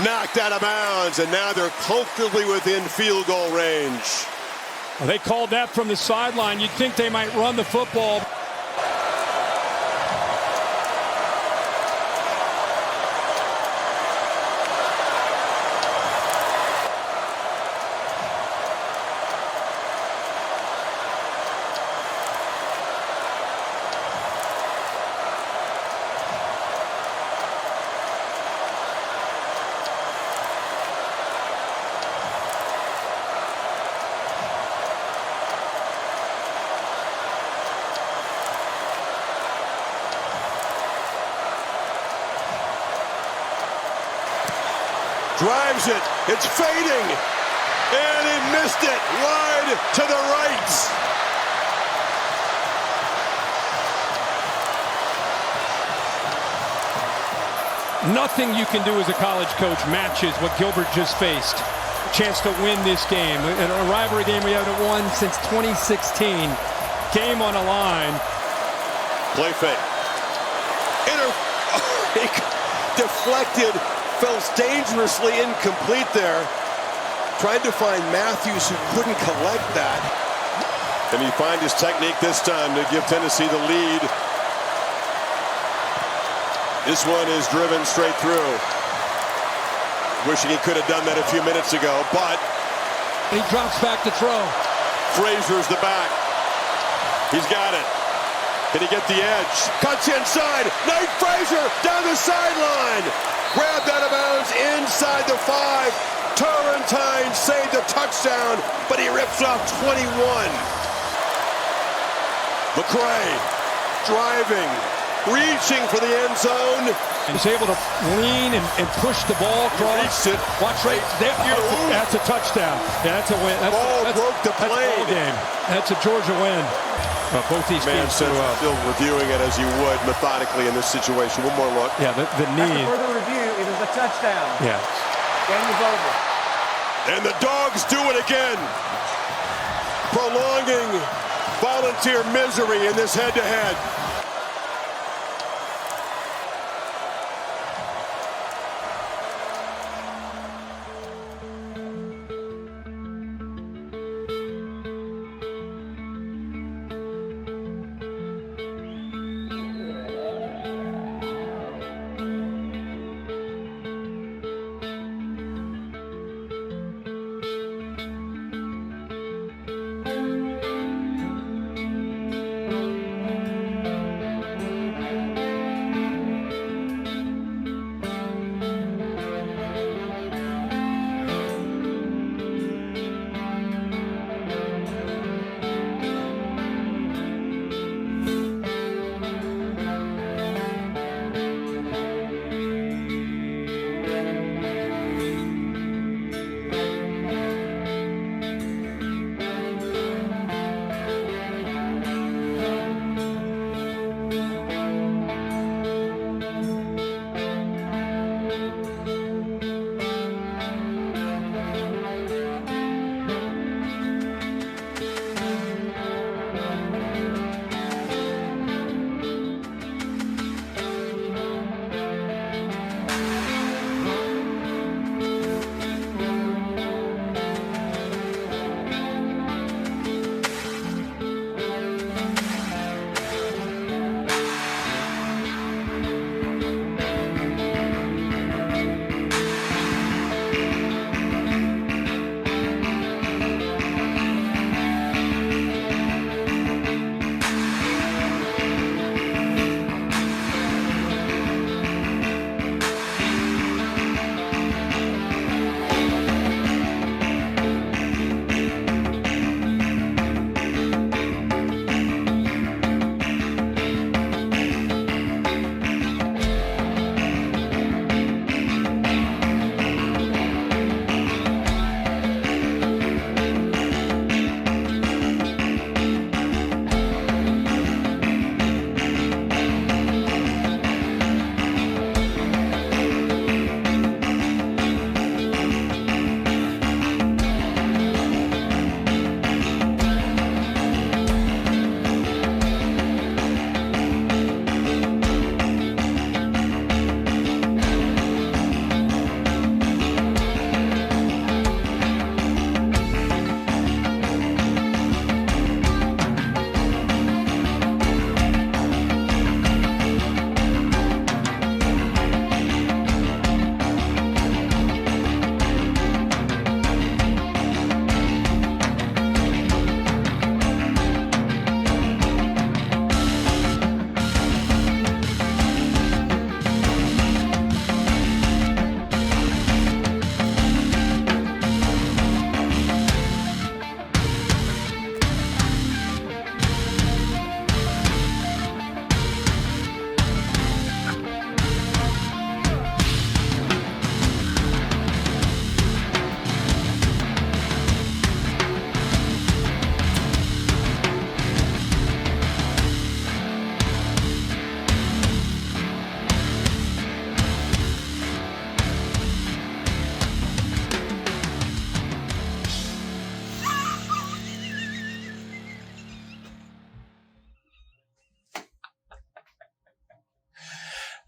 knocked out of bounds, and now they're comfortably within field goal range. Well, they called that from the sideline. You'd think they might run the football. Drives it, it's fading, and he missed it wide to the right. Nothing you can do as a college coach matches what Gilbert just faced. Chance to win this game. A rivalry game we haven't won since 2016. Game on the line. Play fake. Deflected. Fell dangerously incomplete there. Tried to find Matthews, who couldn't collect that. And he find his technique this time to give Tennessee the lead. This one is driven straight through. Wishing he could have done that a few minutes ago, but he drops back to throw. Frazier's the back. He's got it. Can he get the edge? Cuts inside. Nate Frazier down the sideline. Grabbed out of bounds inside the 5. Turrentine saved a touchdown, but he rips off 21. McCray driving, reaching for the end zone. He's able to lean and push the ball across. He reached it. Watch right there. That's a touchdown. Yeah, that's a win. Ball broke the plane. That's a game. That's a Georgia win. Both these teams still reviewing it as you would methodically in this situation. One more look. Yeah, the knee. After further review, it is a touchdown. Yeah. Game is over. And the Dogs do it again. Prolonging Volunteer misery in this head-to-head.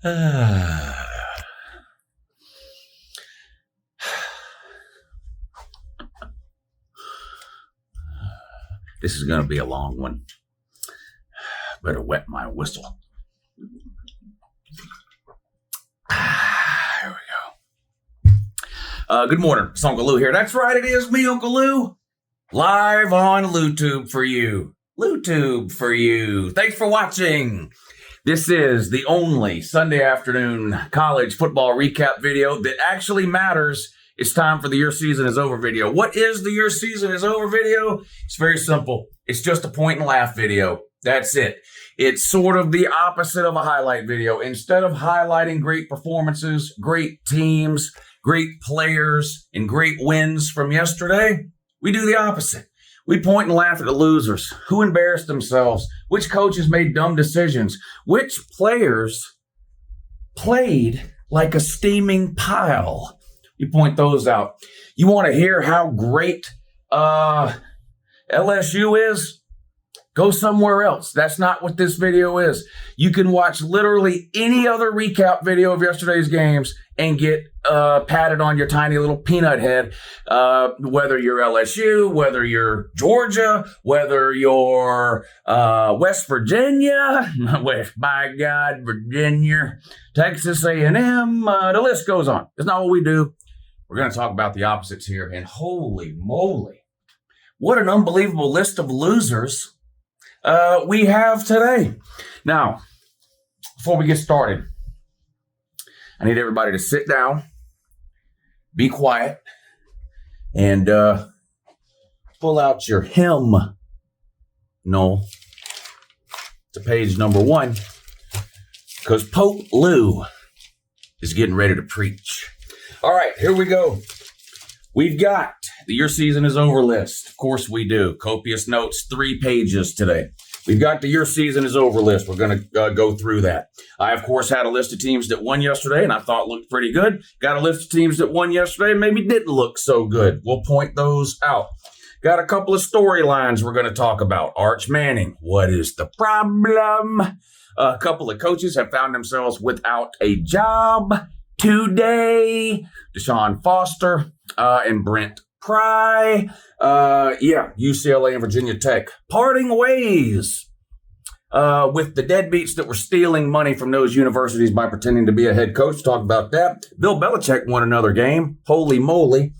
This is going to be a long one. Better wet my whistle. Here we go. Good morning. It's Uncle Lou here. That's right. It is me, Uncle Lou. Live on LouTube for you. LouTube for you. Thanks for watching. This is the only Sunday afternoon college football recap video that actually matters. It's time for the Your Season is Over video. What is the Your Season is Over video? It's very simple. It's just a point and laugh video. That's it. It's sort of the opposite of a highlight video. Instead of highlighting great performances, great teams, great players, and great wins from yesterday, we do the opposite. We point and laugh at the losers, who embarrassed themselves, which coaches made dumb decisions, which players played like a steaming pile. You point those out. You want to hear how great LSU is? Go somewhere else. That's not what this video is. You can watch literally any other recap video of yesterday's games and get patted on your tiny little peanut head, whether you're LSU, whether you're Georgia, whether you're West Virginia, by God, Virginia, Texas A&M, the list goes on. That's not what we do. We're going to talk about the opposites here, and holy moly, what an unbelievable list of losers we have today. Now, before we get started, I need everybody to sit down, be quiet, and pull out your hymn. No, to page number 1, because Pope Lou is getting ready to preach. All right, here we go. We've got the Your Season is Over list. Of course we do. Copious notes, 3 pages today. We've got the Your Season is Over list. We're going to go through that. I, of course, had a list of teams that won yesterday, and I thought looked pretty good. Got a list of teams that won yesterday and maybe didn't look so good. We'll point those out. Got a couple of storylines we're going to talk about. Arch Manning, what is the problem? A couple of coaches have found themselves without a job today. Deshaun Foster and Brent Pry. UCLA and Virginia Tech parting ways with the deadbeats that were stealing money from those universities by pretending to be a head coach. Talk about that. Bill Belichick won another game. Holy moly.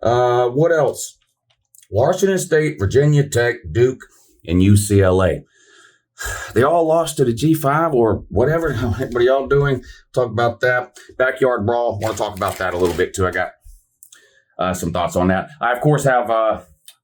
What else? Washington State, Virginia Tech, Duke, and UCLA. They all lost to the G5 or whatever. What are y'all doing? Talk about that. Backyard Brawl. Want to talk about that a little bit too. I got some thoughts on that. I, of course, have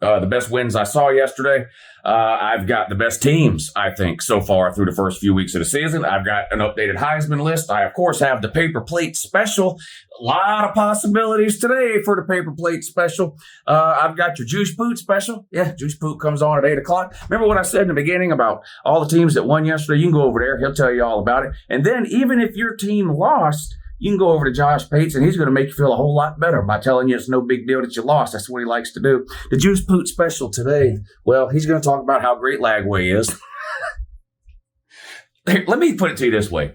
the best wins I saw yesterday. I've got the best teams, I think, so far through the first few weeks of the season. I've got an updated Heisman list. I, of course, have the paper plate special. A lot of possibilities today for the paper plate special. I've got your Juice Poot special. Yeah, Juice Poot comes on at 8 o'clock. Remember what I said in the beginning about all the teams that won yesterday? You can go over there. He'll tell you all about it. And then even if your team lost, you can go over to Josh Pates, and he's going to make you feel a whole lot better by telling you it's no big deal that you lost. That's what he likes to do. The Juice Poot special today, well, he's going to talk about how great Lagway is. Let me put it to you this way.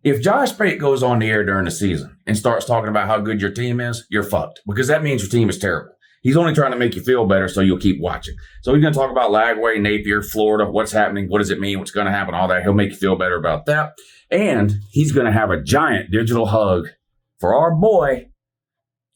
If Josh Pate goes on the air during the season and starts talking about how good your team is, you're fucked, because that means your team is terrible. He's only trying to make you feel better so you'll keep watching. So he's going to talk about Lagway, Napier, Florida, what's happening, what does it mean, what's going to happen, all that. He'll make you feel better about that. And he's going to have a giant digital hug for our boy,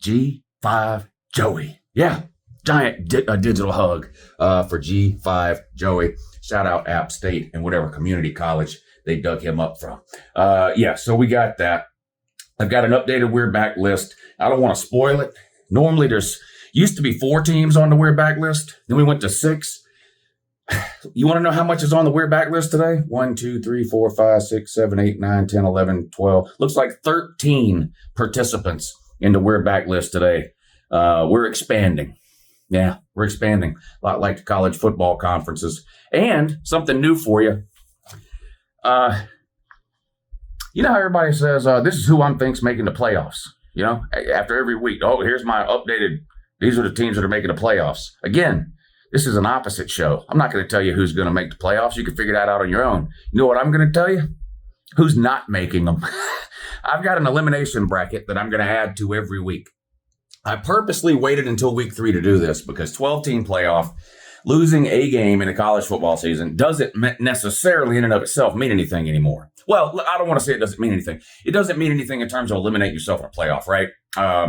G5 Joey. Yeah, giant digital hug for G5 Joey. Shout out App State and whatever community college they dug him up from. So we got that. I've got an updated We're Back list. I don't want to spoil it. Normally there's used to be 4 teams on the We're Back list. Then we went to 6. You want to know how much is on the We're Back list today? 1, 2, 3, 4, 5, 6, 7, 8, 9, 10, 11, 12. Looks like 13 participants in the We're Back list today. We're expanding. Yeah, we're expanding. A lot like the college football conferences. And something new for you. You know how everybody says, this is who I'm think's making the playoffs. You know, after every week. Oh, here's my updated. These are the teams that are making the playoffs. Again, this is an opposite show. I'm not going to tell you who's going to make the playoffs. You can figure that out on your own. You know what I'm going to tell you? who's not making them. I've got an elimination bracket that I'm going to add to every week. I purposely waited until week 3 to do this because 12-team playoff, losing a game in a college football season doesn't necessarily in and of itself mean anything anymore. Well, I don't want to say it doesn't mean anything. It doesn't mean anything in terms of eliminating yourself in a playoff, right?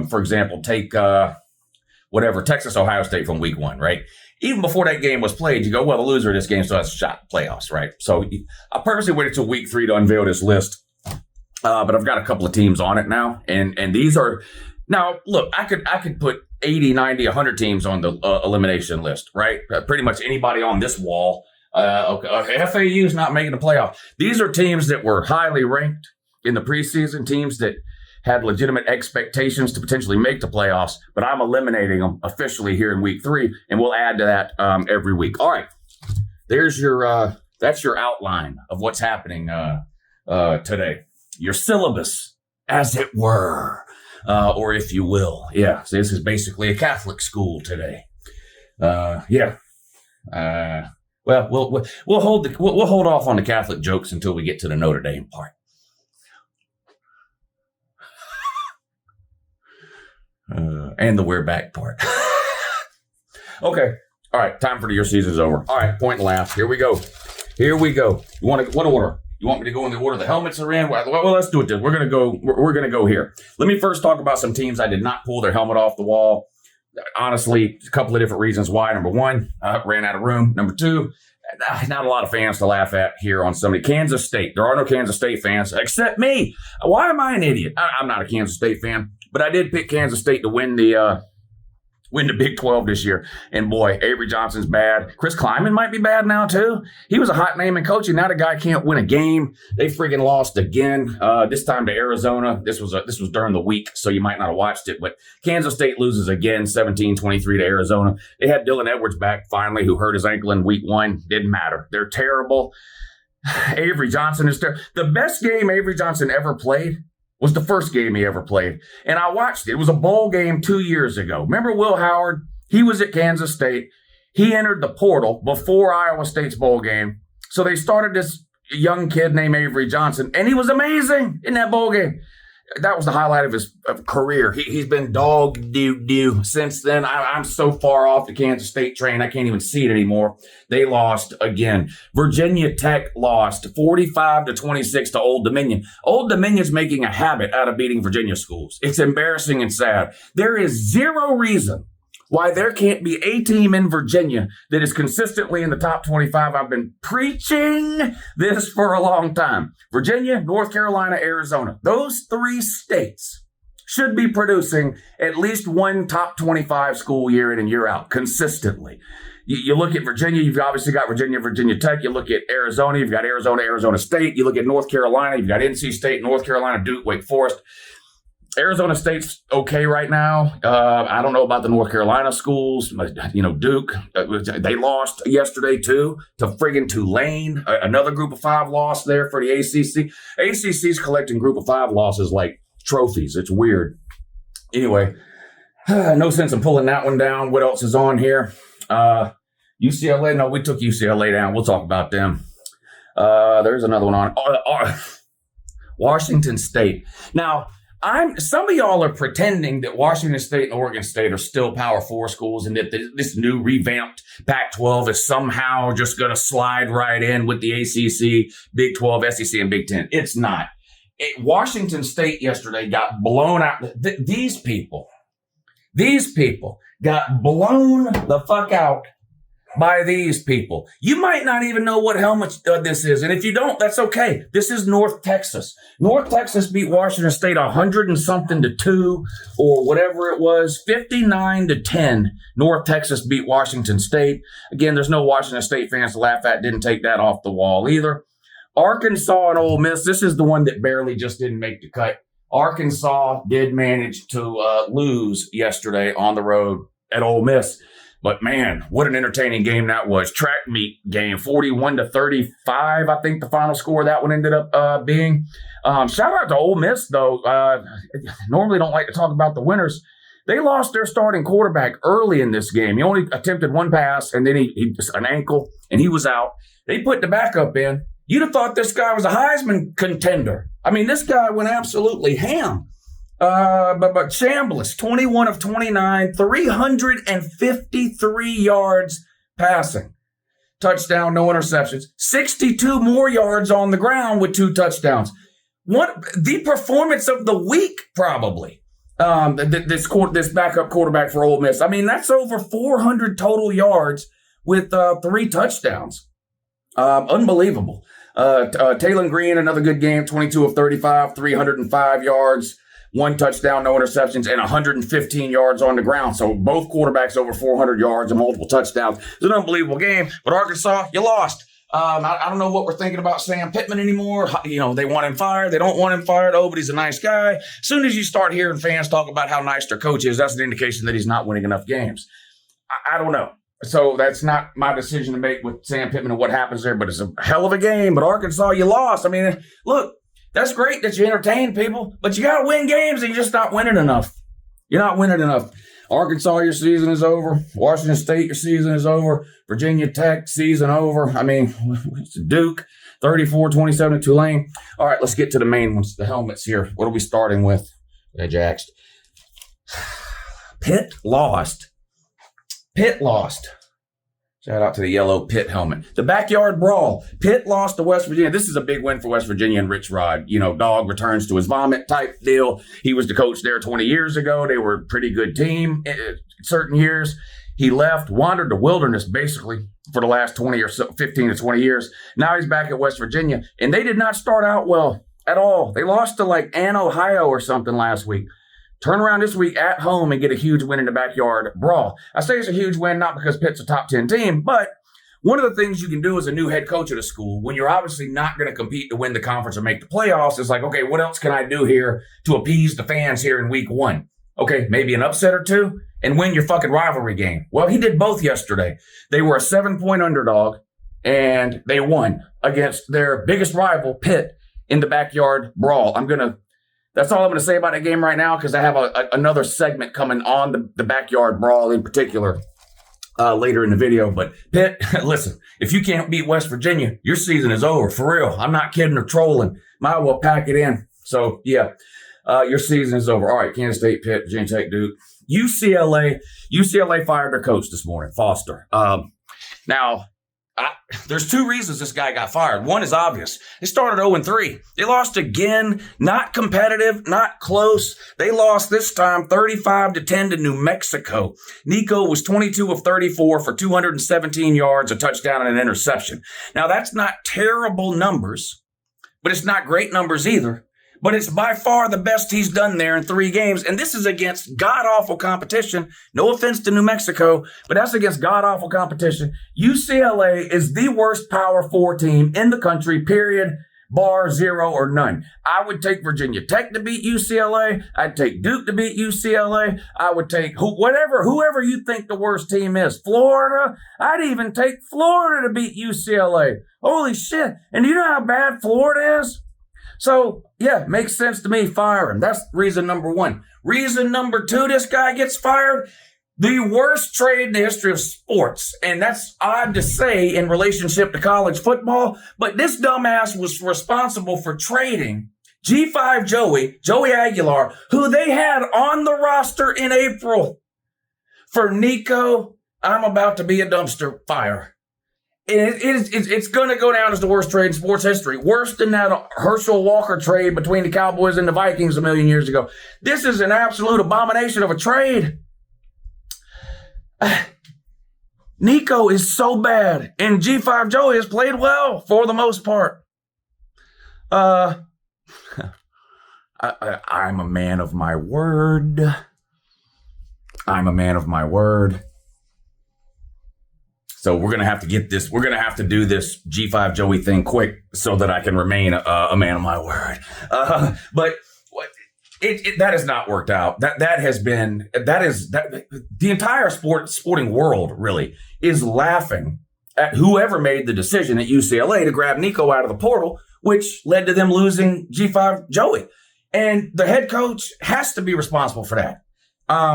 For example, take Texas, Ohio State from week 1, right? Even before that game was played, you go, well, the loser of this game still has a shot at playoffs, right? So I purposely waited till week 3 to unveil this list. But I've got a couple of teams on it now. And these are, now, look, I could put 80, 90, 100 teams on the elimination list, right? Pretty much anybody on this wall. Okay, FAU's not making the playoff. These are teams that were highly ranked in the preseason, teams that had legitimate expectations to potentially make the playoffs, but I'm eliminating them officially here in week 3, and we'll add to that every week. All right, there's your that's your outline of what's happening today. Your syllabus, as it were, or if you will. Yeah, so this is basically a Catholic school today. Yeah. Well, we'll hold off on the Catholic jokes until we get to the Notre Dame part. And the we're back part. Okay. All right. Time for your season's over. All right. Point and laugh. Here we go. You want to, what order? You want me to go in the order the helmets are in? Well, let's do it then. We're gonna go here. Let me first talk about some teams I did not pull their helmet off the wall. Honestly, a couple of different reasons why. Number one, ran out of room. Number two, not a lot of fans to laugh at here on Sunday. Kansas State. There are no Kansas State fans except me. Why am I an idiot? I'm not a Kansas State fan, but I did pick Kansas State to win the Big 12 this year. And boy, Avery Johnson's bad. Chris Kleiman might be bad now too. He was a hot name in coaching. Now the guy can't win a game. They friggin' lost again. This time to Arizona. This was during the week, so you might not have watched it. But Kansas State loses again, 17-23 to Arizona. They had Dylan Edwards back finally, who hurt his ankle in week 1. Didn't matter. They're terrible. Avery Johnson is terrible. The best game Avery Johnson ever played was the first game he ever played. And I watched it. It was a bowl game 2 years ago. Remember Will Howard? He was at Kansas State. He entered the portal before Iowa State's bowl game. So they started this young kid named Avery Johnson, and he was amazing in that bowl game. That was the highlight of his career. He's been dog doo since then. I'm so far off the Kansas State train, I can't even see it anymore. They lost again. Virginia Tech lost 45-26 to Old Dominion. Old Dominion's making a habit out of beating Virginia schools. It's embarrassing and sad. There is zero reason why there can't be a team in Virginia that is consistently in the top 25. I've been preaching this for a long time. Virginia, North Carolina, Arizona. Those 3 states should be producing at least one top 25 school year in and year out consistently. You look at Virginia, you've obviously got Virginia Tech. You look at Arizona, you've got Arizona State. You look at North Carolina, you've got NC State, North Carolina, Duke, Wake Forest. Arizona State's okay right now. I don't know about the North Carolina schools. Duke, they lost yesterday too to friggin' Tulane. Another group of 5 loss there for the ACC. ACC's collecting group of 5 losses like trophies. It's weird. Anyway, no sense in pulling that one down. What else is on here? UCLA. No, we took UCLA down. We'll talk about them. There's another one on Washington State. Now, some of y'all are pretending that Washington State and Oregon State are still Power 4 schools and that this new revamped Pac-12 is somehow just going to slide right in with the ACC, Big 12, SEC, and Big 10. It's not. Washington State yesterday got blown out. These people got blown the fuck out by these people. You might not even know what helmet this is. And if you don't, that's okay. This is North Texas. North Texas beat Washington State 100 and something to 2 or whatever it was, 59-10. North Texas beat Washington State. Again, there's no Washington State fans to laugh at. Didn't take that off the wall either. Arkansas and Ole Miss. This is the one that barely just didn't make the cut. Arkansas did manage to lose yesterday on the road at Ole Miss. But man, what an entertaining game that was. Track meet game, 41-35, I think the final score of that one ended up being. Shout out to Ole Miss, though. Normally don't like to talk about the winners. They lost their starting quarterback early in this game. He only attempted one pass, and then he an ankle, and he was out. They put the backup in. You'd have thought this guy was a Heisman contender. I mean, this guy went absolutely ham. But Chambliss, 21 of 29, 353 yards passing. Touchdown, no interceptions. 62 more yards on the ground with 2 touchdowns. The performance of the week, probably. This backup quarterback for Ole Miss. I mean, that's over 400 total yards with 3 touchdowns. Unbelievable. Taylor Green, another good game, 22 of 35, 305 yards, 1 touchdown, no interceptions, and 115 yards on the ground. So both quarterbacks over 400 yards and multiple touchdowns. It's an unbelievable game. But Arkansas, you lost. I don't know what we're thinking about Sam Pittman anymore. You know, they want him fired. They don't want him fired. Oh, but he's a nice guy. As soon as you start hearing fans talk about how nice their coach is, that's an indication that he's not winning enough games. I don't know. So that's not my decision to make with Sam Pittman and what happens there, but it's a hell of a game. But Arkansas, you lost. I mean, look, that's great that you entertain people, but you got to win games and you're just not winning enough. You're not winning enough. Arkansas, your season is over. Washington State, your season is over. Virginia Tech, season over. I mean, Duke, 34-27 at Tulane. All right, let's get to the main ones, the helmets here. What are we starting with? Ajax. Pitt lost. Shout out to the yellow Pitt helmet. The backyard brawl. Pitt lost to West Virginia. This is a big win for West Virginia and Rich Rod. You know, dog returns to his vomit type deal. He was the coach there 20 years ago. They were a pretty good team certain years. He left, wandered the wilderness basically for the last 20 or so, 15 to 20 years. Now he's back at West Virginia, and they did not start out well at all. They lost to like Ann, Ohio or something last week. Turn around this week at home and get a huge win in the backyard brawl. I say it's a huge win, not because Pitt's a top 10 team, but one of the things you can do as a new head coach at a school, when you're obviously not going to compete to win the conference or make the playoffs, is like, okay, what else can I do here to appease the fans here in week 1? Okay, maybe an upset or 2 and win your fucking rivalry game. Well, he did both yesterday. They were a 7-point underdog and they won against their biggest rival, Pitt, in the backyard brawl. That's all I'm going to say about that game right now because I have another segment coming on the backyard brawl in particular later in the video. But Pitt, listen, if you can't beat West Virginia, your season is over. For real. I'm not kidding or trolling. Might well pack it in. So, yeah, your season is over. All right, Kansas State, Pitt, Virginia Tech, Duke. UCLA fired their coach this morning, Foster. Now, there's 2 reasons this guy got fired. One is obvious. They started 0-3. They lost again, not competitive, not close. They lost this time 35-10 to New Mexico. Nico was 22 of 34 for 217 yards, a touchdown, and an interception. Now, that's not terrible numbers, but it's not great numbers either. But it's by far the best he's done there in 3 games. And this is against god-awful competition. No offense to New Mexico, but that's against god-awful competition. UCLA is the worst Power 4 team in the country, period, bar 0 or none. I would take Virginia Tech to beat UCLA. I'd take Duke to beat UCLA. I would take whoever you think the worst team is. Florida. I'd even take Florida to beat UCLA. Holy shit. And you know how bad Florida is? So, yeah, makes sense to me, fire him. That's reason number 1. Reason number 2, this guy gets fired. The worst trade in the history of sports. And that's odd to say in relationship to college football, but this dumbass was responsible for trading G5 Joey Aguilar, who they had on the roster in April, for Nico, I'm about to be a dumpster fire. It's going to go down as the worst trade in sports history. Worse than that Herschel Walker trade between the Cowboys and the Vikings a million years ago. This is an absolute abomination of a trade. Nico is so bad, and G5 Joey has played well for the most part. I'm a man of my word. So we're going to have to get this. We're going to have to do this G5 Joey thing quick so that I can remain a man of my word. But that has not worked out. The entire sporting world really is laughing at whoever made the decision at UCLA to grab Nico out of the portal, which led to them losing G5 Joey. And the head coach has to be responsible for that.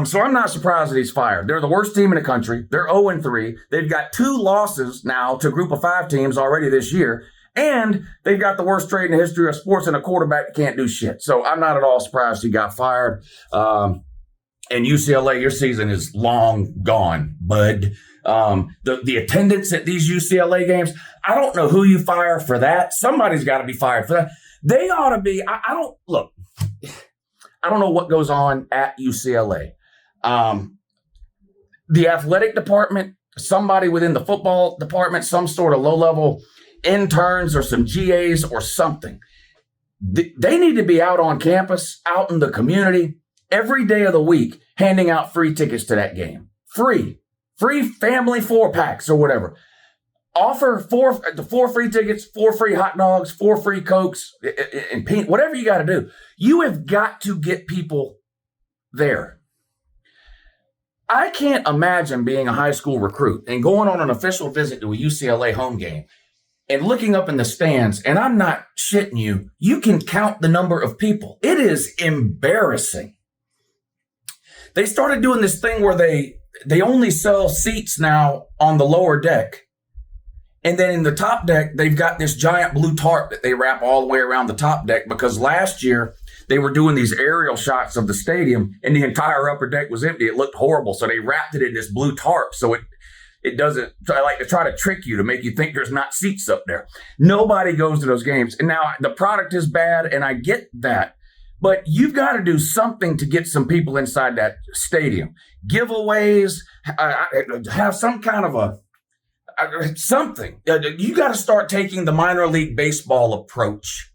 So I'm not surprised that he's fired. They're the worst team in the country. They're 0-3. They've got 2 losses now to a group of 5 teams already this year. And they've got the worst trade in the history of sports and a quarterback that can't do shit. So I'm not at all surprised he got fired. And UCLA, your season is long gone, bud. The attendance at these UCLA games, I don't know who you fire for that. Somebody's got to be fired for that. They ought to be. I don't know what goes on at UCLA. The athletic department, somebody within the football department, some sort of low-level interns or some GAs or something. They need to be out on campus, out in the community, every day of the week, handing out free tickets to that game. Free family 4-packs or whatever. Offer four free tickets, 4 free hot dogs, 4 free Cokes, and peanut, whatever you got to do. You have got to get people there. I can't imagine being a high school recruit and going on an official visit to a UCLA home game and looking up in the stands, and I'm not shitting you, you can count the number of people. It is embarrassing. They started doing this thing where they only sell seats now on the lower deck. And then in the top deck, they've got this giant blue tarp that they wrap all the way around the top deck, because last year they were doing these aerial shots of the stadium and the entire upper deck was empty. It looked horrible. So they wrapped it in this blue tarp so it doesn't, I like to try to trick you to make you think there's not seats up there. Nobody goes to those games. And now the product is bad, and I get that. But you've got to do something to get some people inside that stadium. Giveaways, have some kind of something. You got to start taking the minor league baseball approach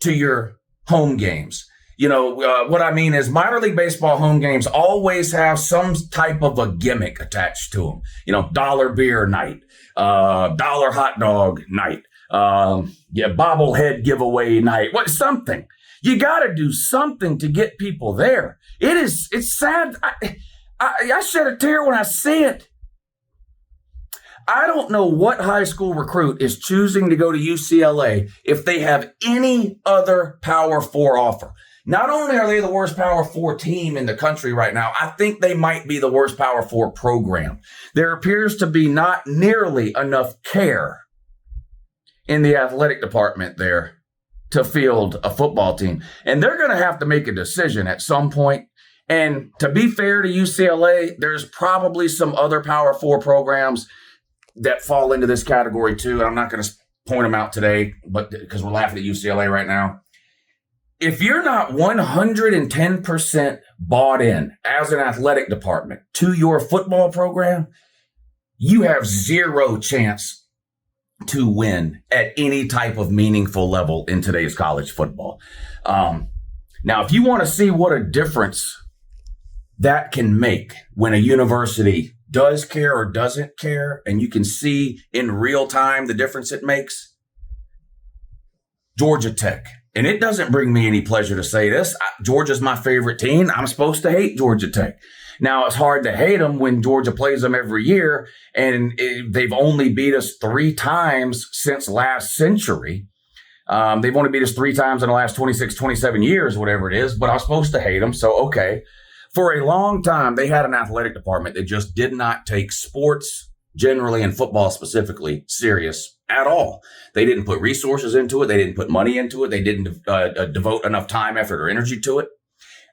to your home games. You know, what I mean is minor league baseball home games always have some type of a gimmick attached to them. You know, dollar beer night, dollar hot dog night, bobblehead giveaway night, something. You got to do something to get people there. It's sad. I shed a tear when I see it. I don't know what high school recruit is choosing to go to UCLA if they have any other Power 4 offer. Not only are they the worst Power 4 team in the country right now, I think they might be the worst Power 4 program. There appears to be not nearly enough care in the athletic department there to field a football team. And they're going to have to make a decision at some point. And to be fair to UCLA, there's probably some other Power 4 programs that fall into this category too. And I'm not going to point them out today, but because we're laughing at UCLA right now. If you're not 110% bought in as an athletic department to your football program, you have zero chance to win at any type of meaningful level in today's college football. Now, if you want to see what a difference that can make when a university does care or doesn't care, and you can see in real time the difference it makes, Georgia Tech. And it doesn't bring me any pleasure to say this. Georgia's my favorite team. I'm supposed to hate Georgia Tech. Now, it's hard to hate them when Georgia plays them every year, and they've only beat us 3 times since last century. They've only beat us 3 times in the last 26, 27 years, whatever it is, but I'm supposed to hate them, so okay. For a long time, they had an athletic department that just did not take sports, generally, and football specifically, serious at all. They didn't put resources into it. They didn't put money into it. They didn't devote enough time, effort, or energy to it.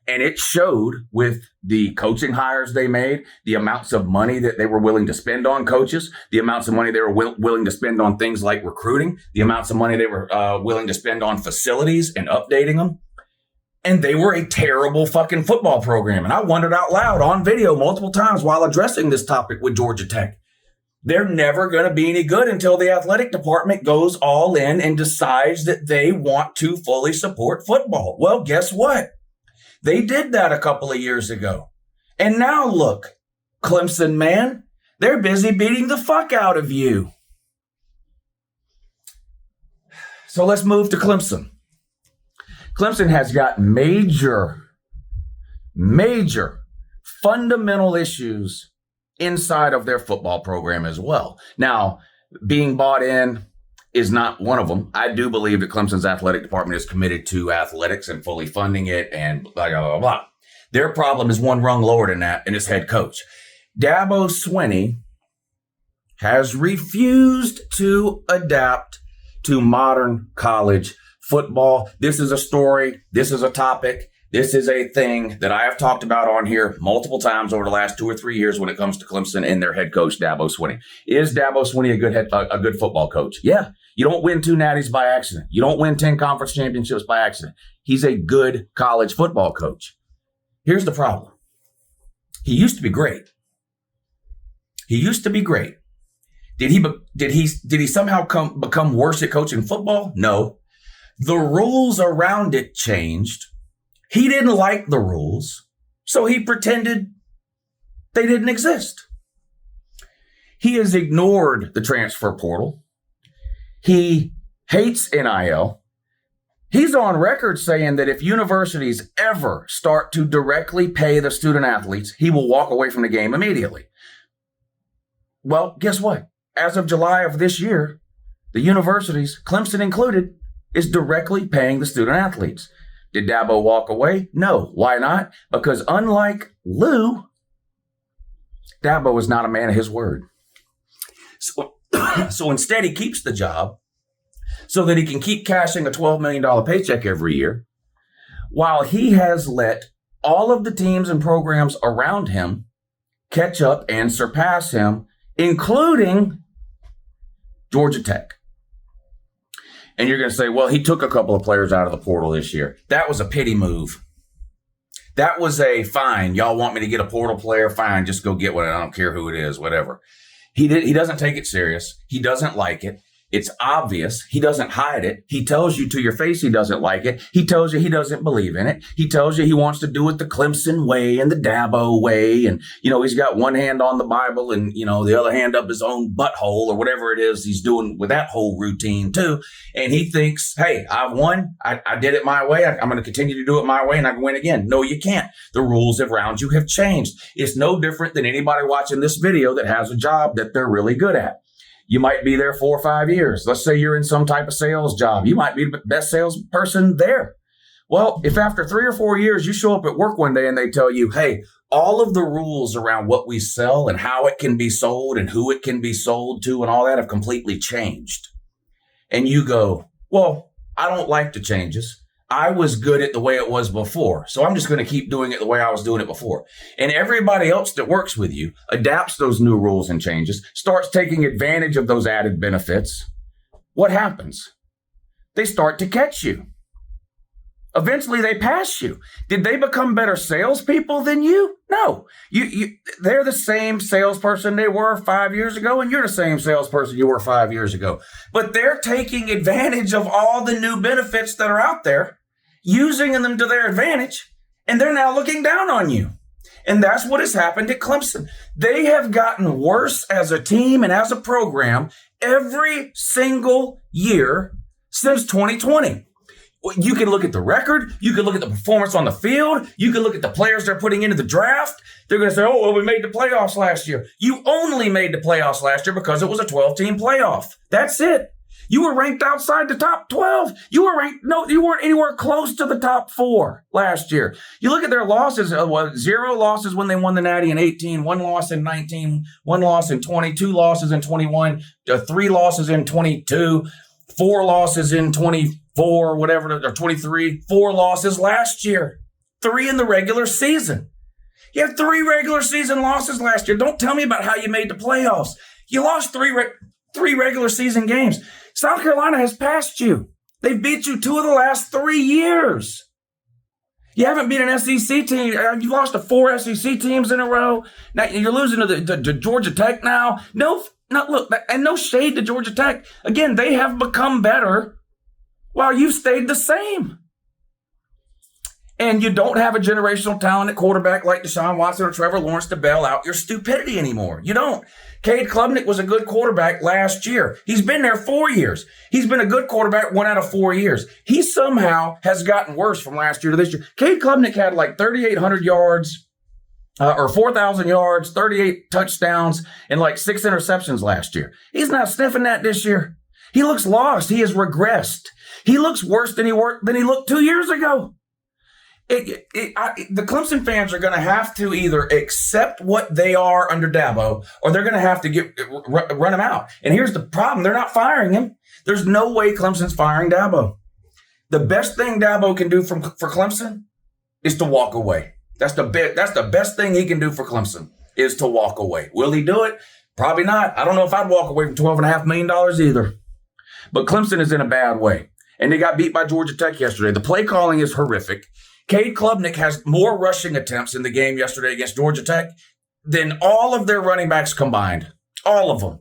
And it showed with the coaching hires they made, the amounts of money that they were willing to spend on coaches, the amounts of money they were willing to spend on things like recruiting, the amounts of money they were willing to spend on facilities and updating them. And they were a terrible fucking football program. And I wondered out loud on video multiple times while addressing this topic with Georgia Tech. They're never going to be any good until the athletic department goes all in and decides that they want to fully support football. Well, guess what? They did that a couple of years ago. And now look, Clemson, man, they're busy beating the fuck out of you. So let's move to Clemson. Clemson has got major fundamental issues inside of their football program as well. Now, being bought in is not one of them. I do believe that Clemson's athletic department is committed to athletics and fully funding it and blah, blah, blah, blah. Their problem is one rung lower than that, and it's head coach. Dabo Swinney has refused to adapt to modern college football. This is a story. This is a topic. This is a thing that I have talked about on here multiple times over the last 2 or 3 years when it comes to Clemson and their head coach, Dabo Swinney. Is Dabo Swinney a good football coach? Yeah. You don't win 2 natties by accident. You don't win 10 conference championships by accident. He's a good college football coach. Here's the problem. He used to be great. Did he somehow become worse at coaching football? No. The rules around it changed. He didn't like the rules, so he pretended they didn't exist. He has ignored the transfer portal. He hates NIL. He's on record saying that if universities ever start to directly pay the student athletes, he will walk away from the game immediately. Well, guess what? As of July of this year, the universities, Clemson included, is directly paying the student athletes. Did Dabo walk away? No. Why not? Because unlike Lou, Dabo is not a man of his word. So instead, he keeps the job so that he can keep cashing a $12 million paycheck every year, while he has let all of the teams and programs around him catch up and surpass him, including Georgia Tech. And you're going to say, well, he took a couple of players out of the portal this year. That was a pity move. That was a fine. Y'all want me to get a portal player? Fine, just go get one. I don't care who it is, whatever. He doesn't take it serious. He doesn't like it. It's obvious. He doesn't hide it. He tells you to your face he doesn't like it. He tells you he doesn't believe in it. He tells you he wants to do it the Clemson way and the Dabo way. And, he's got one hand on the Bible and, the other hand up his own butthole or whatever it is he's doing with that whole routine too. And he thinks, hey, I've won. I did it my way. I'm going to continue to do it my way and I can win again. No, you can't. The rules around you have changed. It's no different than anybody watching this video that has a job that they're really good at. You might be there 4 or 5 years. Let's say you're in some type of sales job. You might be the best salesperson there. Well, if after 3 or 4 years you show up at work one day and they tell you, hey, all of the rules around what we sell and how it can be sold and who it can be sold to and all that have completely changed. And you go, well, I don't like the changes. I was good at the way it was before, so I'm just going to keep doing it the way I was doing it before. And everybody else that works with you adapts those new rules and changes, starts taking advantage of those added benefits. What happens? They start to catch you. Eventually, they pass you. Did they become better salespeople than you? No. They're the same salesperson they were 5 years ago, and you're the same salesperson you were 5 years ago. But they're taking advantage of all the new benefits that are out there, using them to their advantage, and they're now looking down on you. And that's what has happened at Clemson. They have gotten worse as a team and as a program every single year since 2020. You can look at the record. You can look at the performance on the field. You can look at the players they're putting into the draft. They're going to say, oh, well, we made the playoffs last year. You only made the playoffs last year because it was a 12-team playoff. That's it. You were ranked outside the top 12. You weren't anywhere close to the top 4 last year. You look at their losses, 0 losses when they won the Natty in 18, 1 loss in 19, 1 loss in 20, 2 losses in 21, 3 losses in 22, 4 losses in 24, whatever, or 23, 4 losses last year, 3 in the regular season. You had 3 regular season losses last year. Don't tell me about how you made the playoffs. You lost 3 regular season games. South Carolina has passed you. They've beat you 2 of the last 3 years. You haven't beat an SEC team. You've lost to 4 SEC teams in a row. Now you're losing to Georgia Tech now. Look, and no shade to Georgia Tech. Again, they have become better while you've stayed the same. And you don't have a generational talent at quarterback like Deshaun Watson or Trevor Lawrence to bail out your stupidity anymore. You don't. Cade Klubnik was a good quarterback last year. He's been there 4 years. He's been a good quarterback 1 out of 4 years. He somehow has gotten worse from last year to this year. Cade Klubnik had like 3,800 yards or 4,000 yards, 38 touchdowns, and like 6 interceptions last year. He's not sniffing that this year. He looks lost. He has regressed. He looks worse than he looked 2 years ago. The Clemson fans are going to have to either accept what they are under Dabo, or they're going to have to run him out. And here's the problem. They're not firing him. There's no way Clemson's firing Dabo. The best thing Dabo can do for Clemson is to walk away. That's the best thing he can do for Clemson is to walk away. Will he do it? Probably not. I don't know if I'd walk away from $12.5 million either. But Clemson is in a bad way. And they got beat by Georgia Tech yesterday. The play calling is horrific. Cade Klubnik has more rushing attempts in the game yesterday against Georgia Tech than all of their running backs combined. All of them.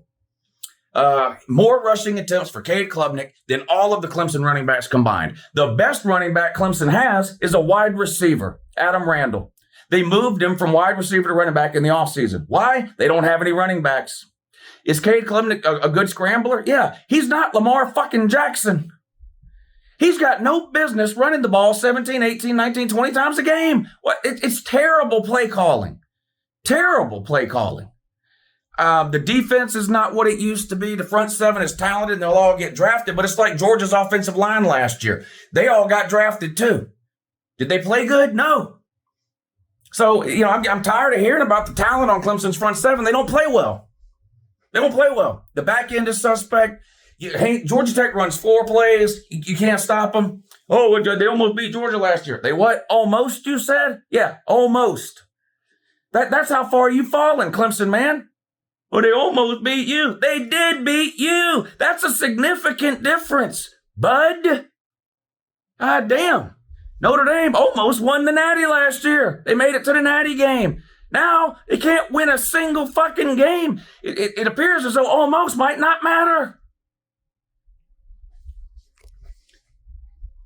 More rushing attempts for Cade Klubnik than all of the Clemson running backs combined. The best running back Clemson has is a wide receiver, Adam Randall. They moved him from wide receiver to running back in the offseason. Why? They don't have any running backs. Is Cade Klubnik a good scrambler? Yeah. He's not Lamar fucking Jackson. He's got no business running the ball 17, 18, 19, 20 times a game. It's terrible play calling. Terrible play calling. The defense is not what it used to be. The front seven is talented and they'll all get drafted, but it's like Georgia's offensive line last year. They all got drafted too. Did they play good? No. So, I'm tired of hearing about the talent on Clemson's front seven. They don't play well. They don't play well. The back end is suspect. Georgia Tech runs 4 plays. You can't stop them. Oh, they almost beat Georgia last year. They what? Almost, you said? Yeah, almost. That's how far you've fallen, Clemson, man. Oh, they almost beat you. They did beat you. That's a significant difference, bud. God damn. Notre Dame almost won the Natty last year. They made it to the Natty game. Now, they can't win a single fucking game. It appears as though almost might not matter.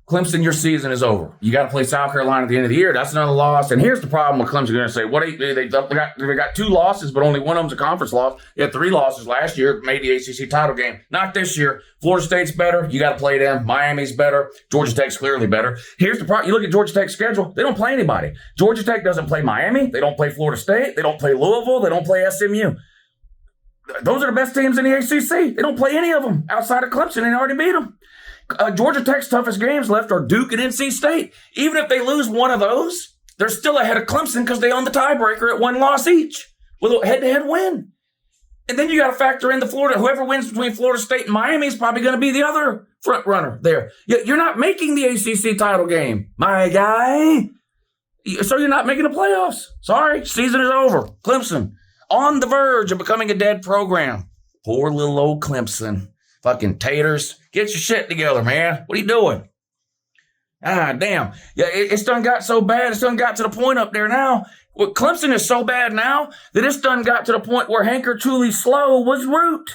Clemson, your season is over. You got to play South Carolina at the end of the year. That's another loss. And here's the problem with Clemson. They're going to say, they got 2 losses, but only one of them's a conference loss. They had 3 losses last year, made the ACC title game. Not this year. Florida State's better. You got to play them. Miami's better. Georgia Tech's clearly better. Here's the problem. You look at Georgia Tech's schedule. They don't play anybody. Georgia Tech doesn't play Miami. They don't play Florida State. They don't play Louisville. They don't play SMU. Those are the best teams in the ACC. They don't play any of them outside of Clemson. They already beat them. Georgia Tech's toughest games left are Duke and NC State. Even if they lose one of those, they're still ahead of Clemson because they own the tiebreaker at 1 loss each with a head-to-head win. And then you got to factor in the Florida. Whoever wins between Florida State and Miami is probably going to be the other front runner there. You're not making the ACC title game, my guy. So you're not making the playoffs. Sorry, season is over. Clemson on the verge of becoming a dead program. Poor little old Clemson. Fucking taters. Get your shit together, man. What are you doing? Ah, damn. Yeah, it's done got so bad. It's done got to the point up there now. Well, Clemson is so bad now that it's done got to the point where Hanker Truly Slow was root.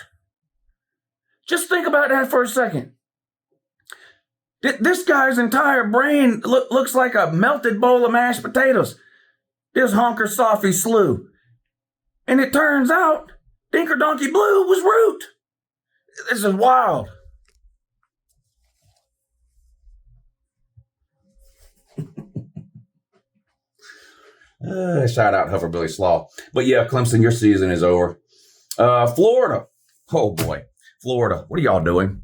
Just think about that for a second. This guy's entire brain looks like a melted bowl of mashed potatoes. This honker Sophie slew. And it turns out Dinker Donkey Blue was root. This is wild. Shout out Hufferbilly Slaw. But yeah, Clemson, your season is over. Florida. Oh boy. Florida. What are y'all doing?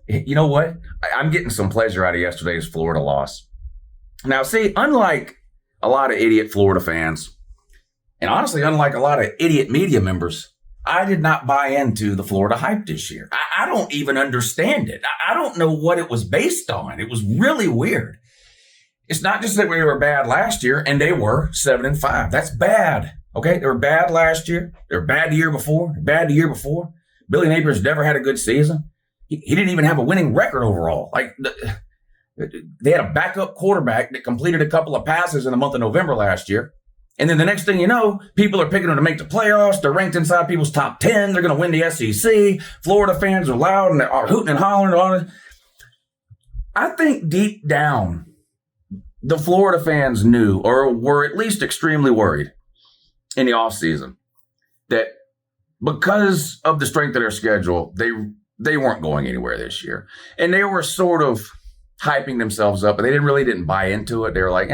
You know what? I'm getting some pleasure out of yesterday's Florida loss. Now, see, unlike a lot of idiot Florida fans, and honestly, unlike a lot of idiot media members, I did not buy into the Florida hype this year. I don't even understand it. I don't know what it was based on. It was really weird. It's not just that we were bad last year, and they were 7-5. That's bad. Okay, they were bad last year. They were bad the year before. Bad the year before. Billy Napier's never had a good season. He didn't even have a winning record overall. They had a backup quarterback that completed a couple of passes in the month of November last year. And then the next thing you know, people are picking them to make the playoffs. They're ranked inside people's top 10. They're going to win the SEC. Florida fans are loud and they're hooting and hollering on it. I think deep down, the Florida fans knew, or were at least extremely worried in the offseason, that because of the strength of their schedule, they weren't going anywhere this year. And they were sort of hyping themselves up, but they didn't buy into it. They were like,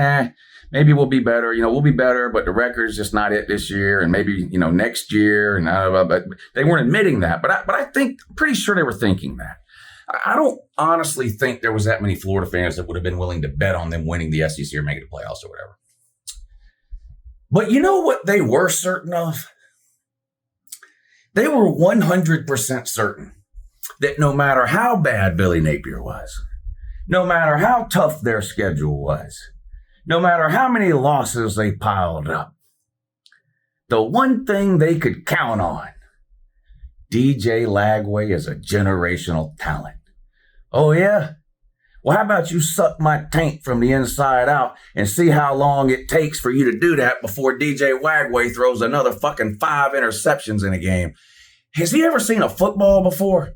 maybe we'll be better. We'll be better, but the record's just not it this year, and maybe, next year. And but they weren't admitting that. But I think, pretty sure they were thinking that. I don't honestly think there was that many Florida fans that would have been willing to bet on them winning the SEC or making the playoffs or whatever. But you know what they were certain of? They were 100% certain that no matter how bad Billy Napier was, no matter how tough their schedule was, no matter how many losses they piled up, the one thing they could count on, DJ Lagway is a generational talent. Oh, yeah? Well, how about you suck my tank from the inside out and see how long it takes for you to do that before DJ Lagway throws another fucking 5 interceptions in a game? Has he ever seen a football before?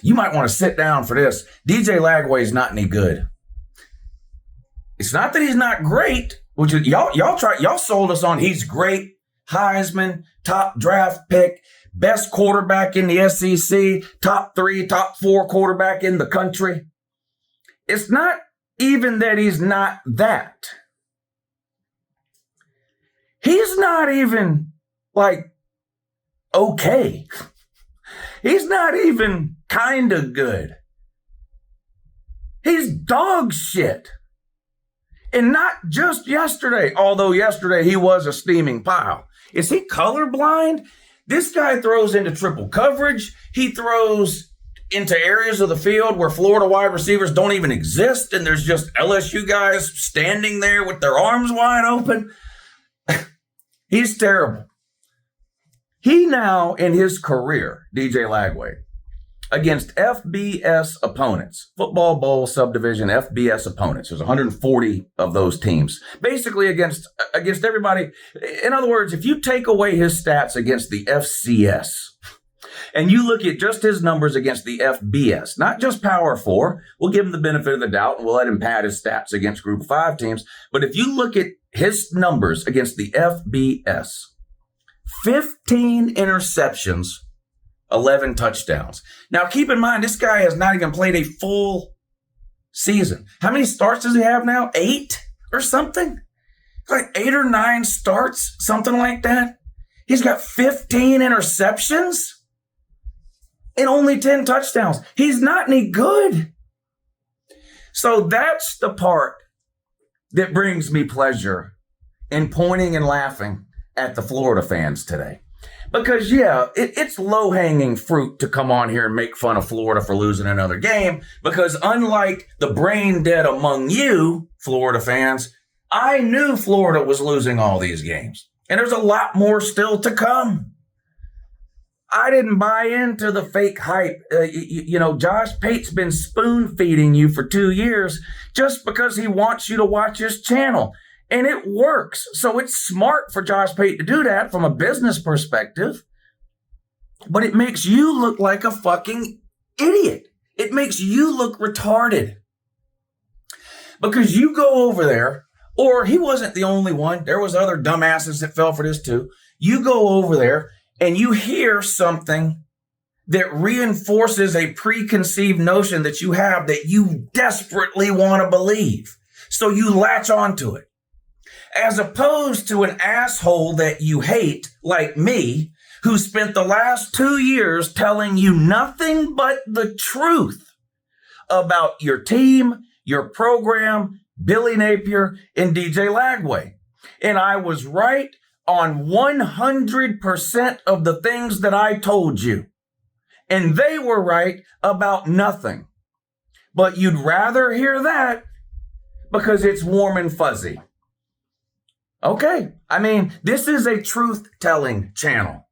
You might want to sit down for this. DJ Lagway is not any good. It's not that he's not great, which is, y'all sold us on he's great, Heisman, top draft pick, best quarterback in the SEC, top 3, top 4 quarterback in the country. It's not even that he's not that. He's not even like okay. He's not even kind of good. He's dog shit. And not just yesterday, although yesterday he was a steaming pile. Is he colorblind? This guy throws into triple coverage. He throws into areas of the field where Florida wide receivers don't even exist, and there's just LSU guys standing there with their arms wide open. He's terrible. He now, in his career, DJ Lagway, against FBS opponents, Football Bowl Subdivision FBS opponents. There's 140 of those teams. Basically against everybody. In other words, if you take away his stats against the FCS and you look at just his numbers against the FBS, not just Power 4, we'll give him the benefit of the doubt and we'll let him pad his stats against Group 5 teams. But if you look at his numbers against the FBS, 15 interceptions, 11 touchdowns. Now, keep in mind, this guy has not even played a full season. How many starts does he have now? 8 or something? Like 8 or 9 starts, something like that. He's got 15 interceptions and only 10 touchdowns. He's not any good. So that's the part that brings me pleasure in pointing and laughing at the Florida fans today. Because, yeah, it's low-hanging fruit to come on here and make fun of Florida for losing another game. Because unlike the brain dead among you, Florida fans, I knew Florida was losing all these games. And there's a lot more still to come. I didn't buy into the fake hype. Josh Pate's been spoon-feeding you for 2 years just because he wants you to watch his channel. And it works. So it's smart for Josh Pate to do that from a business perspective. But it makes you look like a fucking idiot. It makes you look retarded. Because you go over there, or he wasn't the only one. There was other dumbasses that fell for this too. You go over there and you hear something that reinforces a preconceived notion that you have that you desperately want to believe. So you latch onto it. As opposed to an asshole that you hate, like me, who spent the last 2 years telling you nothing but the truth about your team, your program, Billy Napier, and DJ Lagway. And I was right on 100% of the things that I told you. And they were right about nothing. But you'd rather hear that because it's warm and fuzzy. Okay, I mean, this is a truth-telling channel,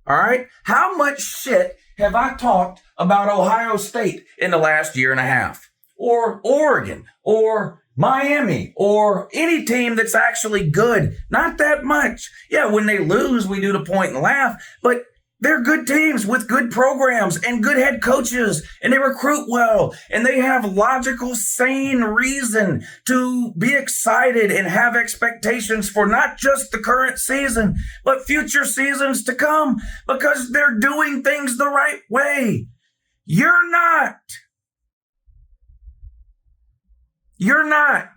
all right? How much shit have I talked about Ohio State in the last year and a half? Or Oregon, or Miami, or any team that's actually good? Not that much. Yeah, when they lose, we do the point and laugh, but they're good teams with good programs and good head coaches, and they recruit well, and they have logical, sane reason to be excited and have expectations for not just the current season, but future seasons to come because they're doing things the right way. You're not. You're not.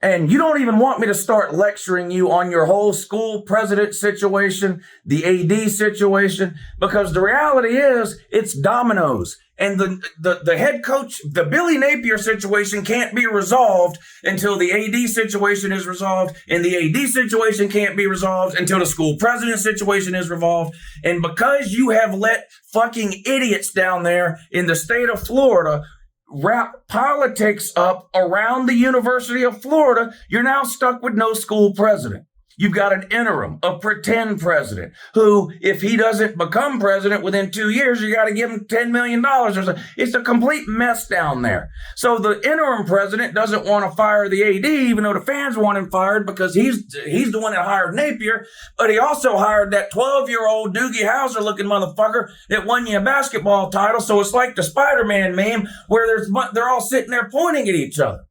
And you don't even want me to start lecturing you on your whole school president situation, the AD situation, because the reality is it's dominoes. And the head coach, the Billy Napier situation can't be resolved until the AD situation is resolved. And the AD situation can't be resolved until the school president situation is resolved. And because you have let fucking idiots down there in the state of Florida wrap politics up around the University of Florida, you're now stuck with no school president. You've got an interim, a pretend president, who, if he doesn't become president within 2 years, you got to give him $10 million or something. It's a complete mess down there. So the interim president doesn't want to fire the AD, even though the fans want him fired because he's the one that hired Napier. But he also hired that 12-year-old Doogie Howser-looking motherfucker that won you a basketball title. So it's like the Spider-Man meme where they're all sitting there pointing at each other.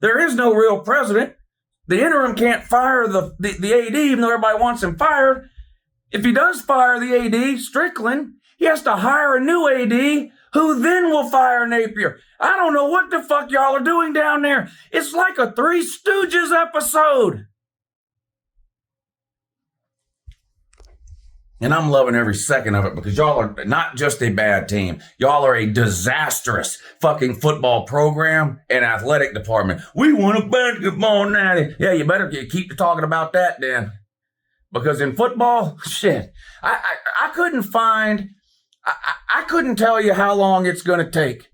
There is no real president. The interim can't fire the AD, even though everybody wants him fired. If he does fire the AD, Strickland, he has to hire a new AD who then will fire Napier. I don't know what the fuck y'all are doing down there. It's like a Three Stooges episode. And I'm loving every second of it because y'all are not just a bad team. Y'all are a disastrous fucking football program and athletic department. We want a basketball now. Yeah, you better keep talking about that then. Because in football, shit, I couldn't tell you how long it's going to take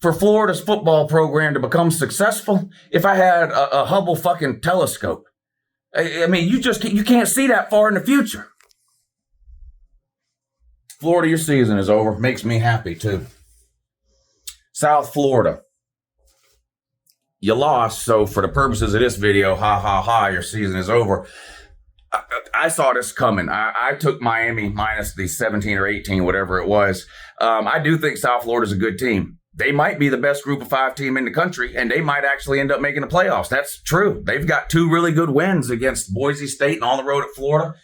for Florida's football program to become successful if I had a Hubble fucking telescope. I mean, you can't see that far in the future. Florida, your season is over. Makes me happy, too. South Florida. You lost, so for the purposes of this video, ha, ha, ha, your season is over. I saw this coming. I took Miami minus the 17 or 18, whatever it was. I do think South Florida's a good team. They might be the best group of 5 team in the country, and they might actually end up making the playoffs. That's true. They've got 2 really good wins against Boise State and on the road at Florida.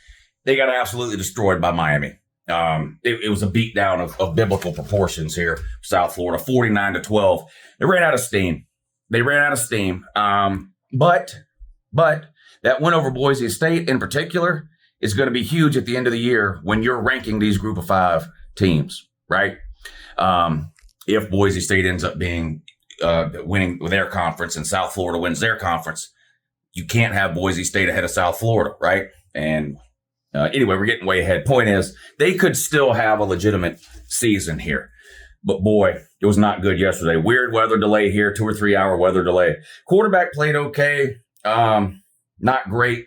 They got absolutely destroyed by Miami. It was a beatdown of biblical proportions here, South Florida, 49-12. They ran out of steam. But that win over Boise State in particular is going to be huge at the end of the year when you're ranking these group of 5 teams, right? If Boise State ends up being winning their conference and South Florida wins their conference, you can't have Boise State ahead of South Florida, right? And anyway, we're getting way ahead. Point is, they could still have a legitimate season here. But boy, it was not good yesterday. Weird weather delay here, 2 or 3 hour weather delay. Quarterback played okay. Not great.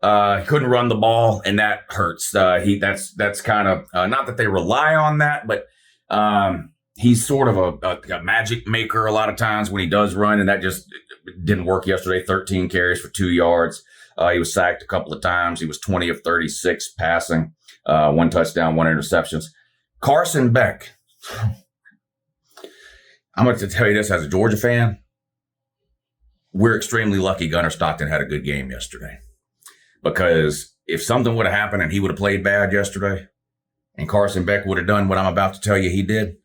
Couldn't run the ball, and that hurts. That's kind of, not that they rely on that, but he's sort of a magic maker a lot of times when he does run, and that just didn't work yesterday. 13 carries for 2 yards. He was sacked a couple of times. He was 20 of 36 passing, 1 touchdown, 1 interceptions. Carson Beck. I'm going to tell you this as a Georgia fan. We're extremely lucky Gunnar Stockton had a good game yesterday. Because if something would have happened and he would have played bad yesterday and Carson Beck would have done what I'm about to tell you he did,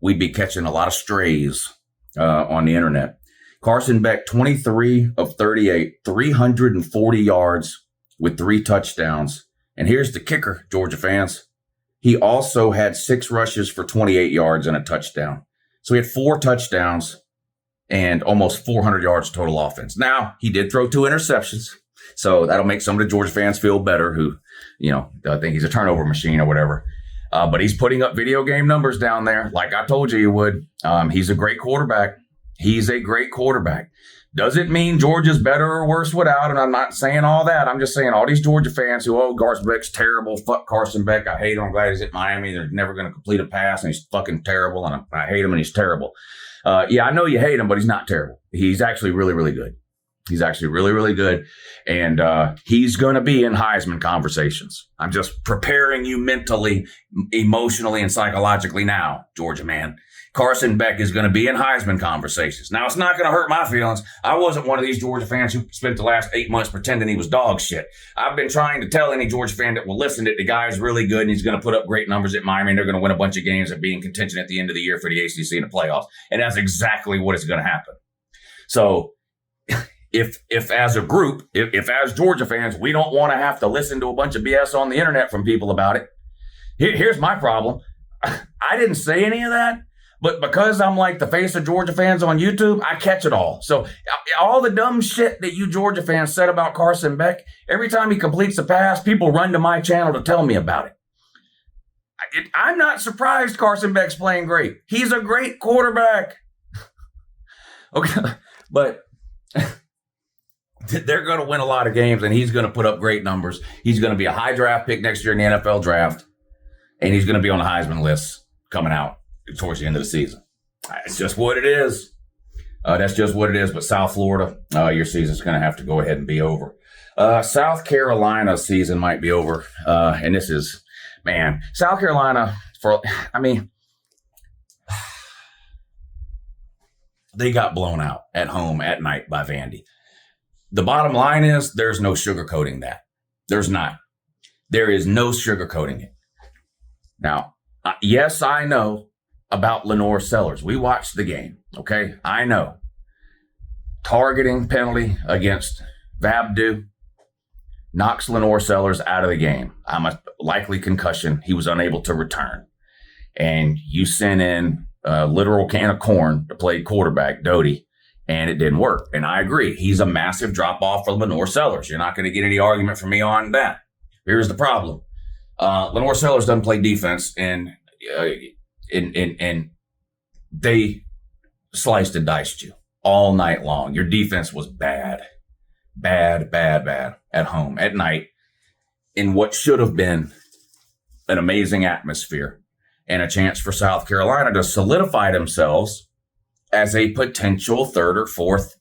we'd be catching a lot of strays on the internet. Carson Beck, 23 of 38, 340 yards with 3 touchdowns. And here's the kicker, Georgia fans. He also had 6 rushes for 28 yards and a touchdown. So he had 4 touchdowns and almost 400 yards total offense. Now, he did throw 2 interceptions. So that'll make some of the Georgia fans feel better who, think he's a turnover machine or whatever. But he's putting up video game numbers down there like I told you he would. He's a great quarterback. Does it mean Georgia's better or worse without? And I'm not saying all that. I'm just saying all these Georgia fans who, Carson Beck's terrible. Fuck Carson Beck. I hate him. I'm glad he's at Miami. They're never going to complete a pass, and he's fucking terrible. And I hate him, and he's terrible. Yeah, I know you hate him, but he's not terrible. He's actually really, really good. He's actually really, really good. And he's going to be in Heisman conversations. I'm just preparing you mentally, emotionally, and psychologically now, Georgia man. Carson Beck is going to be in Heisman conversations. Now, it's not going to hurt my feelings. I wasn't one of these Georgia fans who spent the last 8 months pretending he was dog shit. I've been trying to tell any Georgia fan that will listen that the guy's really good and he's going to put up great numbers at Miami and they're going to win a bunch of games and be in contention at the end of the year for the ACC and the playoffs. And that's exactly what is going to happen. So if as a group, if as Georgia fans, we don't want to have to listen to a bunch of BS on the internet from people about it. Here's my problem. I didn't say any of that, but because I'm like the face of Georgia fans on YouTube, I catch it all. So all the dumb shit that you Georgia fans said about Carson Beck, every time he completes a pass, people run to my channel to tell me about it. I'm not surprised Carson Beck's playing great. He's a great quarterback. Okay, but they're going to win a lot of games, and he's going to put up great numbers. He's going to be a high draft pick next year in the NFL draft, and he's going to be on the Heisman list coming out towards the end of the season. It's just what it is. That's just what it is. But South Florida, your season's going to have to go ahead and be over. South Carolina season might be over, and this is, man, South Carolina, they got blown out at home at night by Vandy. The bottom line is there's no sugarcoating that. There's not. There is no sugarcoating it. Now, yes, I know about Lenore Sellers. We watched the game, okay? I know. Targeting penalty against Vabdu knocks Lenore Sellers out of the game. I'm a likely concussion. He was unable to return. And you sent in a literal can of corn to play quarterback, Doty, and it didn't work. And I agree. He's a massive drop-off for Lenore Sellers. You're not going to get any argument from me on that. Here's the problem. Lenore Sellers doesn't play defense, and they sliced and diced you all night long. Your defense was bad at home at night in what should have been an amazing atmosphere and a chance for South Carolina to solidify themselves as a potential third or fourth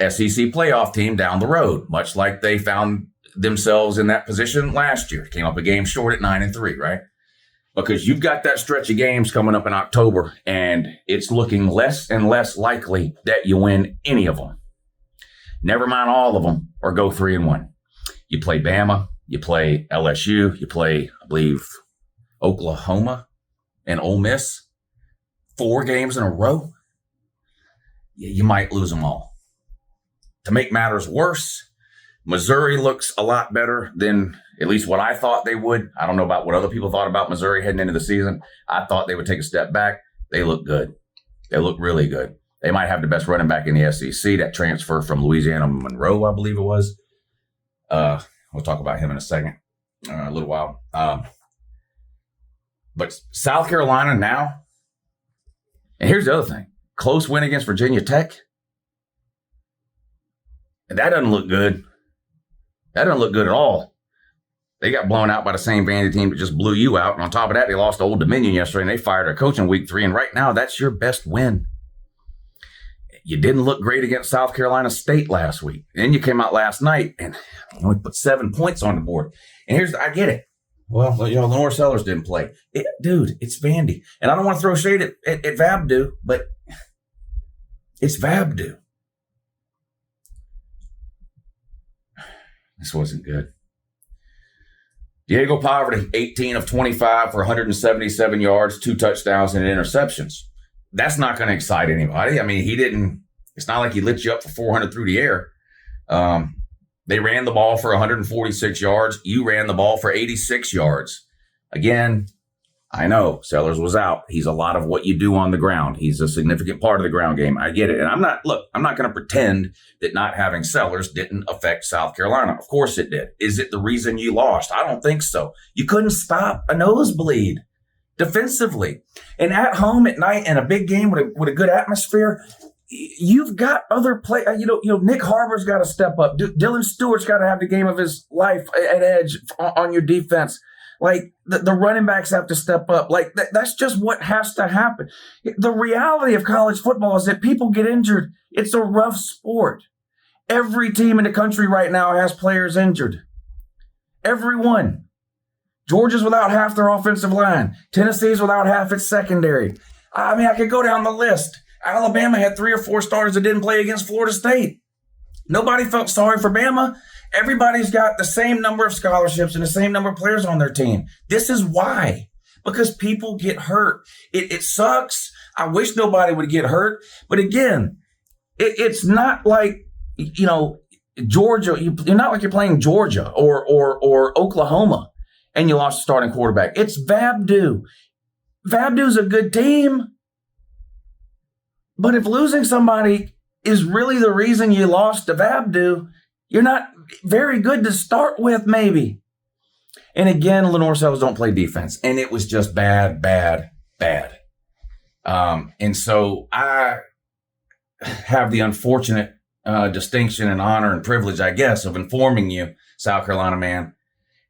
SEC playoff team down the road, much like they found themselves in that position last year. Came up a game short at 9-3, right? Because you've got that stretch of games coming up in October, and it's looking less and less likely that you win any of them. Never mind all of them, or go 3-1. You play Bama, you play LSU, you play, I believe, Oklahoma and Ole Miss. 4 games in a row. You might lose them all. To make matters worse, Missouri looks a lot better than at least what I thought they would. I don't know about what other people thought about Missouri heading into the season. I thought they would take a step back. They look good. They look really good. They might have the best running back in the SEC. That transfer from Louisiana Monroe, I believe it was. We'll talk about him in a second, a little while. But South Carolina now, and here's the other thing. Close win against Virginia Tech. And that doesn't look good. That doesn't look good at all. They got blown out by the same Vandy team that just blew you out. And on top of that, they lost to Old Dominion yesterday, and they fired their coach in week 3. And right now, that's your best win. You didn't look great against South Carolina State last week. Then you came out last night and only put 7 points on the board. And I get it. Well, Lenore Sellers didn't play. Dude, it's Vandy. And I don't want to throw shade at Vabdu, but it's Vabdu. This wasn't good. Diego Poverty, 18 of 25 for 177 yards, 2 touchdowns, and interceptions. That's not going to excite anybody. I mean, it's not like he lit you up for 400 through the air. They ran the ball for 146 yards. You ran the ball for 86 yards. Again, I know Sellers was out. He's a lot of what you do on the ground. He's a significant part of the ground game. I get it. And I'm not going to pretend that not having Sellers didn't affect South Carolina. Of course it did. Is it the reason you lost? I don't think so. You couldn't stop a nosebleed defensively. And at home at night in a big game with a good atmosphere, you've got other play. Nick Harbor's got to step up. Dylan Stewart's got to have the game of his life at edge on your defense. Like the running backs have to step up. Like that's just what has to happen. The reality of college football is that people get injured. It's a rough sport. Every team in the country right now has players injured. Everyone. Georgia's without half their offensive line. Tennessee's without half its secondary. I mean, I could go down the list. Alabama had 3 or 4 starters that didn't play against Florida State. Nobody felt sorry for Bama. Everybody's got the same number of scholarships and the same number of players on their team. This is why. Because people get hurt. It sucks. I wish nobody would get hurt. But again, it's not like Georgia, you're not like you're playing Georgia or Oklahoma and you lost a starting quarterback. It's Vabdu. Vabdu's a good team. But if losing somebody is really the reason you lost to Vabdu, you're not very good to start with, maybe. And again, Lenore Sells don't play defense. And it was just bad. And so I have the unfortunate distinction and honor and privilege, I guess, of informing you, South Carolina man,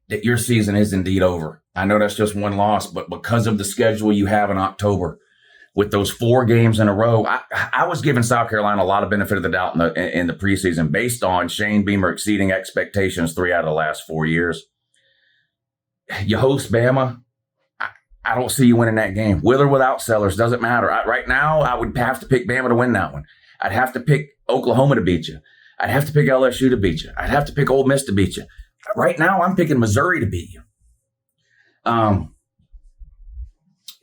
that your season is indeed over. I know that's just one loss, but because of the schedule you have in October, with those 4 games in a row, I was giving South Carolina a lot of benefit of the doubt in the preseason based on Shane Beamer exceeding expectations 3 out of the last 4 years. You host Bama. I don't see you winning that game. With or without Sellers, doesn't matter. Right now, I would have to pick Bama to win that one. I'd have to pick Oklahoma to beat you. I'd have to pick LSU to beat you. I'd have to pick Ole Miss to beat you. Right now, I'm picking Missouri to beat you.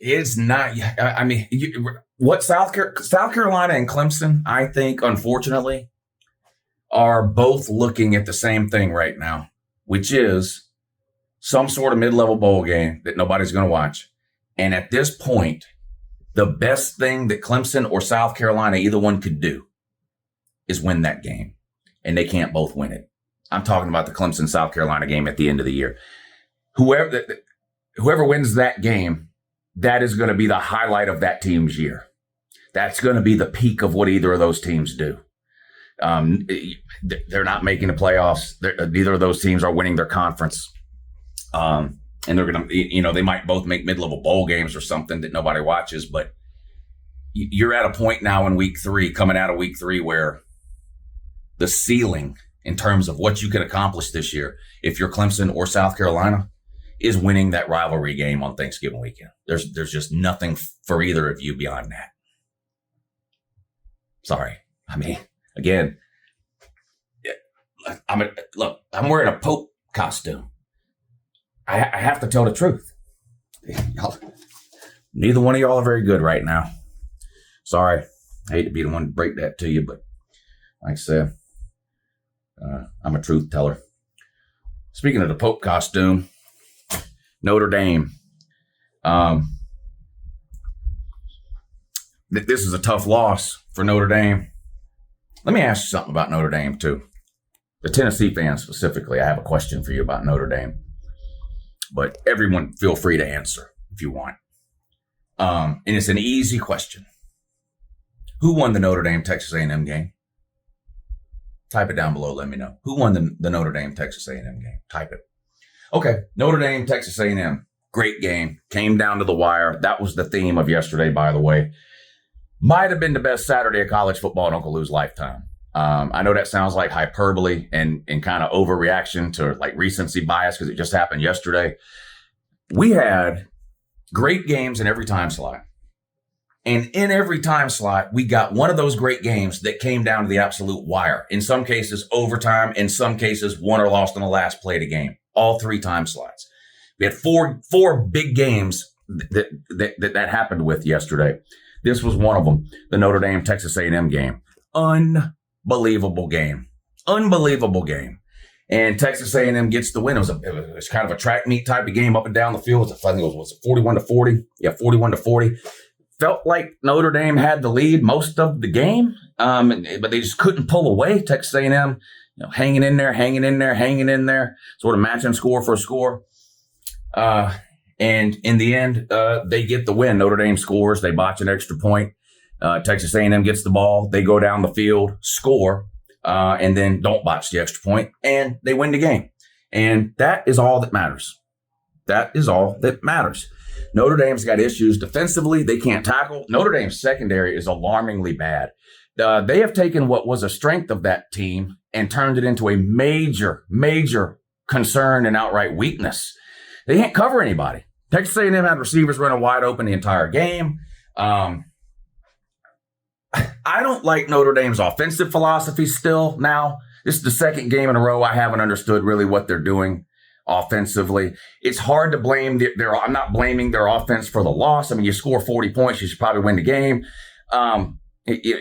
It's not. I mean, what South Carolina and Clemson, I think, unfortunately, are both looking at the same thing right now, which is some sort of mid-level bowl game that nobody's going to watch. And at this point, the best thing that Clemson or South Carolina, either one, could do is win that game. And they can't both win it. I'm talking about the Clemson-South Carolina game at the end of the year. Whoever wins that game, that is going to be the highlight of that team's year. That's going to be the peak of what either of those teams do. They're not making the playoffs. Neither of those teams are winning their conference. And they're going to, they might both make mid-level bowl games or something that nobody watches. But you're at a point now in week 3, coming out of week 3, where the ceiling in terms of what you can accomplish this year, if you're Clemson or South Carolina, is winning that rivalry game on Thanksgiving weekend. There's just nothing for either of you beyond that. Sorry. I mean, again, I'm wearing a Pope costume. I have to tell the truth. Neither one of y'all are very good right now. Sorry. I hate to be the one to break that to you, but like I said, I'm a truth teller. Speaking of the Pope costume, Notre Dame. This is a tough loss for Notre Dame. Let me ask you something about Notre Dame, too. The Tennessee fans specifically, I have a question for you about Notre Dame. But everyone, feel free to answer if you want. And it's an easy question. Who won the Notre Dame-Texas A&M game? Type it down below. Let me know. Who won the Notre Dame-Texas A&M game? Type it. Okay, Notre Dame, Texas A&M. Great game. Came down to the wire. That was the theme of yesterday, by the way. Might have been the best Saturday of college football in Uncle Lou's lifetime. I know that sounds like hyperbole and kind of overreaction to like recency bias because it just happened yesterday. We had great games in every time slot. And in every time slot, we got one of those great games that came down to the absolute wire. In some cases, overtime. In some cases, won or lost on the last play of the game. All 3 time slots. We had four big games that happened with yesterday. This was one of them, the Notre Dame Texas A&M game. Unbelievable game. And Texas A&M gets the win. It was kind of a track meet type of game up and down the field. I think it was 41-40. Yeah, 41-40. Felt like Notre Dame had the lead most of the game, but they just couldn't pull away. Texas A&M, hanging in there, sort of matching score for score. And in the end, they get the win. Notre Dame scores. They botch an extra point. Texas A&M gets the ball. They go down the field, score, and then don't botch the extra point, and they win the game. And that is all that matters. Notre Dame's got issues defensively. They can't tackle. Notre Dame's secondary is alarmingly bad. They have taken what was a strength of that team and turned it into a major concern and outright weakness. They can't cover anybody. Texas A&M had receivers running wide open the entire game. I don't like Notre Dame's offensive philosophy still now. This is the second game in a row I haven't understood really what they're doing offensively. It's hard to blame I'm not blaming their offense for the loss. I mean, you score 40 points, you should probably win the game.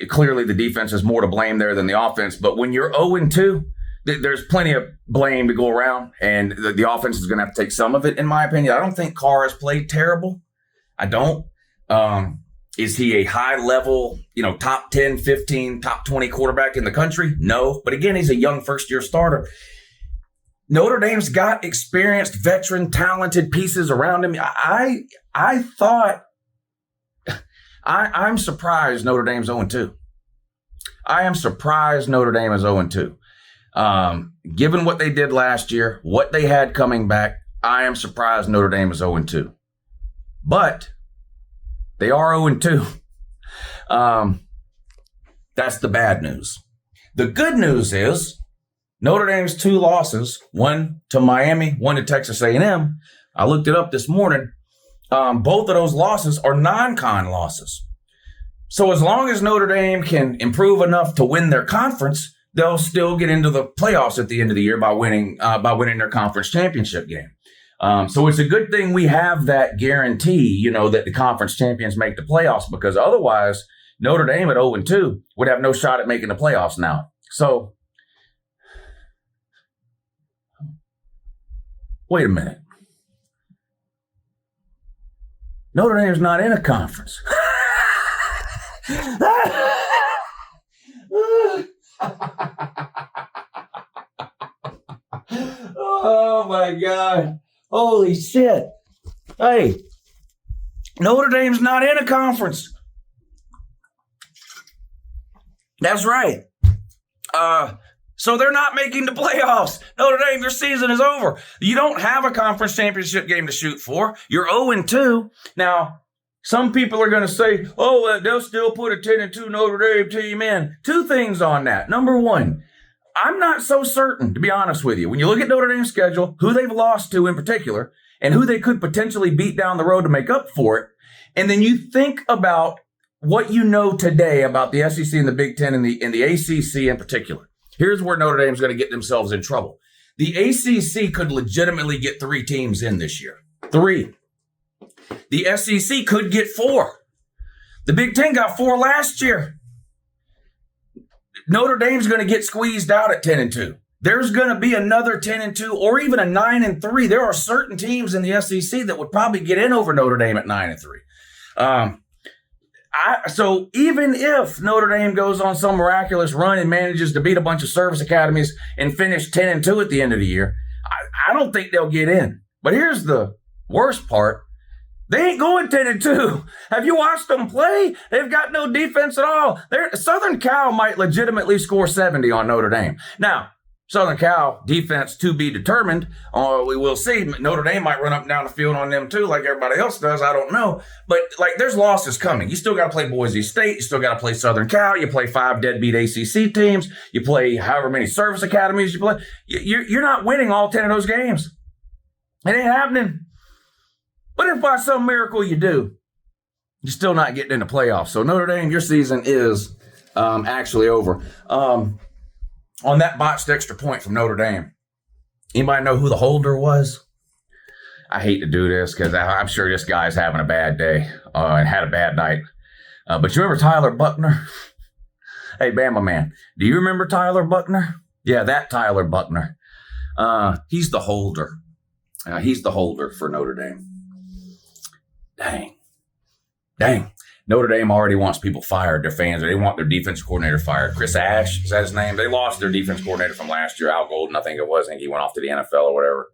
clearly the defense is more to blame there than the offense. But when you're 0-2, there's plenty of blame to go around, and the offense is going to have to take some of it, in my opinion. I don't think Carr has played terrible. I don't. Is he a high-level, top 10, 15, top 20 quarterback in the country? No. But again, he's a young first-year starter. Notre Dame's got experienced, veteran, talented pieces around him. I thought I'm surprised Notre Dame's 0-2. I am surprised Notre Dame is 0-2. Given what they did last year, what they had coming back, I am surprised Notre Dame is 0-2. But they are 0-2. That's the bad news. The good news is Notre Dame's 2 losses, one to Miami, one to Texas A&M. I looked it up this morning. Both of those losses are non-con losses. So as long as Notre Dame can improve enough to win their conference, they'll still get into the playoffs at the end of the year by winning their conference championship game. So it's a good thing we have that guarantee, that the conference champions make the playoffs, because otherwise Notre Dame at 0-2 would have no shot at making the playoffs now. So wait a minute. Notre Dame's not in a conference. Oh, my God. Holy shit. Hey, Notre Dame's not in a conference. That's right. So they're not making the playoffs. Notre Dame, their season is over. You don't have a conference championship game to shoot for. You're 0-2. Now, some people are going to say, they'll still put a 10-2 Notre Dame team in. 2 things on that. Number one, I'm not so certain, to be honest with you. When you look at Notre Dame's schedule, who they've lost to in particular, and who they could potentially beat down the road to make up for it, and then you think about what you know today about the SEC and the Big Ten and the ACC in particular. Here's where Notre Dame's going to get themselves in trouble. The ACC could legitimately get 3 teams in this year. 3. The SEC could get 4. The Big Ten got 4 last year. Notre Dame's going to get squeezed out at 10-2. There's going to be another 10-2 or even a 9-3. There are certain teams in the SEC that would probably get in over Notre Dame at 9-3. So even if Notre Dame goes on some miraculous run and manages to beat a bunch of service academies and finish 10-2 at the end of the year, I don't think they'll get in. But here's the worst part. They ain't going 10-2. Have you watched them play? They've got no defense at all. Southern Cal might legitimately score 70 on Notre Dame. Now, Southern Cal defense to be determined. We will see. Notre Dame might run up and down the field on them too, like everybody else does. I don't know. But there's losses coming. You still got to play Boise State. You still got to play Southern Cal. You play 5 deadbeat ACC teams. You play however many service academies you play. You're not winning all 10 of those games. It ain't happening. But if by some miracle you do, you're still not getting in the playoffs. So Notre Dame, your season is actually over. On that botched extra point from Notre Dame, anybody know who the holder was? I hate to do this because I'm sure this guy's having a bad day and had a bad night. But you remember Tyler Buckner? Hey, Bama man, do you remember Tyler Buckner? Yeah, that Tyler Buckner. He's the holder. He's the holder for Notre Dame. Dang. Notre Dame already wants people fired, their fans. They want their defensive coordinator fired. Chris Ash, is that his name? They lost their defense coordinator from last year, Al Golden, I think it was. I think he went off to the NFL or whatever.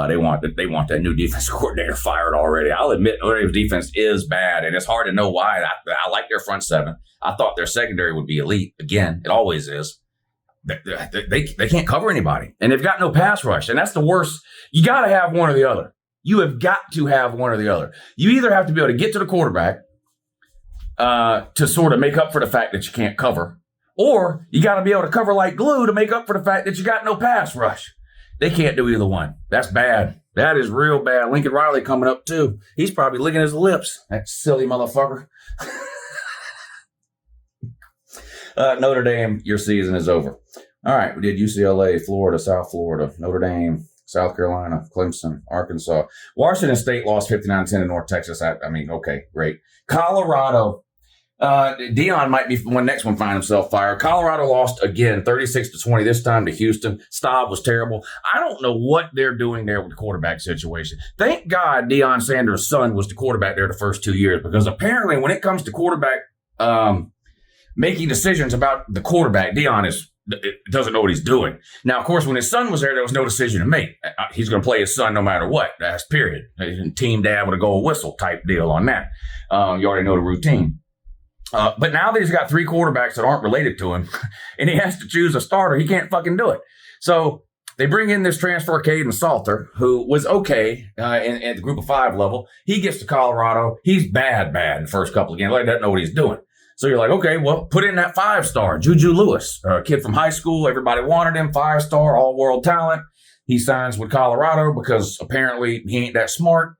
They want that new defense coordinator fired already. I'll admit Notre Dame's defense is bad, and it's hard to know why. I like their front 7. I thought their secondary would be elite. Again, it always is. They can't cover anybody, and they've got no pass rush, and that's the worst. You got to have one or the other. You have got to have one or the other. You either have to be able to get to the quarterback to sort of make up for the fact that you can't cover, or you got to be able to cover like glue to make up for the fact that you got no pass rush. They can't do either one. That's bad. That is real bad. Lincoln Riley coming up too. He's probably licking his lips. That silly motherfucker. Notre Dame, your season is over. All right, we did UCLA, Florida, South Florida, Notre Dame, South Carolina, Clemson, Arkansas. Washington State lost 59-10 to North Texas. I mean, okay, great. Colorado Deion might be one next one find himself fired. Colorado lost again, 36-20, this time to Houston. Staub was terrible. I don't know what they're doing there with the quarterback situation. Thank God Deion Sanders' son was the quarterback there the first 2 years, because apparently when it comes to quarterback making decisions about the quarterback, Deion doesn't know what he's doing. Now, of course, when his son was there was no decision to make. He's going to play his son no matter what. That's period. Team dad with a goal whistle type deal on that. You already know the routine. But now that he's got 3 quarterbacks that aren't related to him, and he has to choose a starter, he can't fucking do it. So they bring in this transfer, Caden Salter, who was okay at the group of 5 level. He gets to Colorado. He's bad in the first couple of games. Like, doesn't know what he's doing. So you're like, okay, well, put in that 5-star, Juju Lewis, a kid from high school. Everybody wanted him, 5-star, all-world talent. He signs with Colorado because apparently he ain't that smart.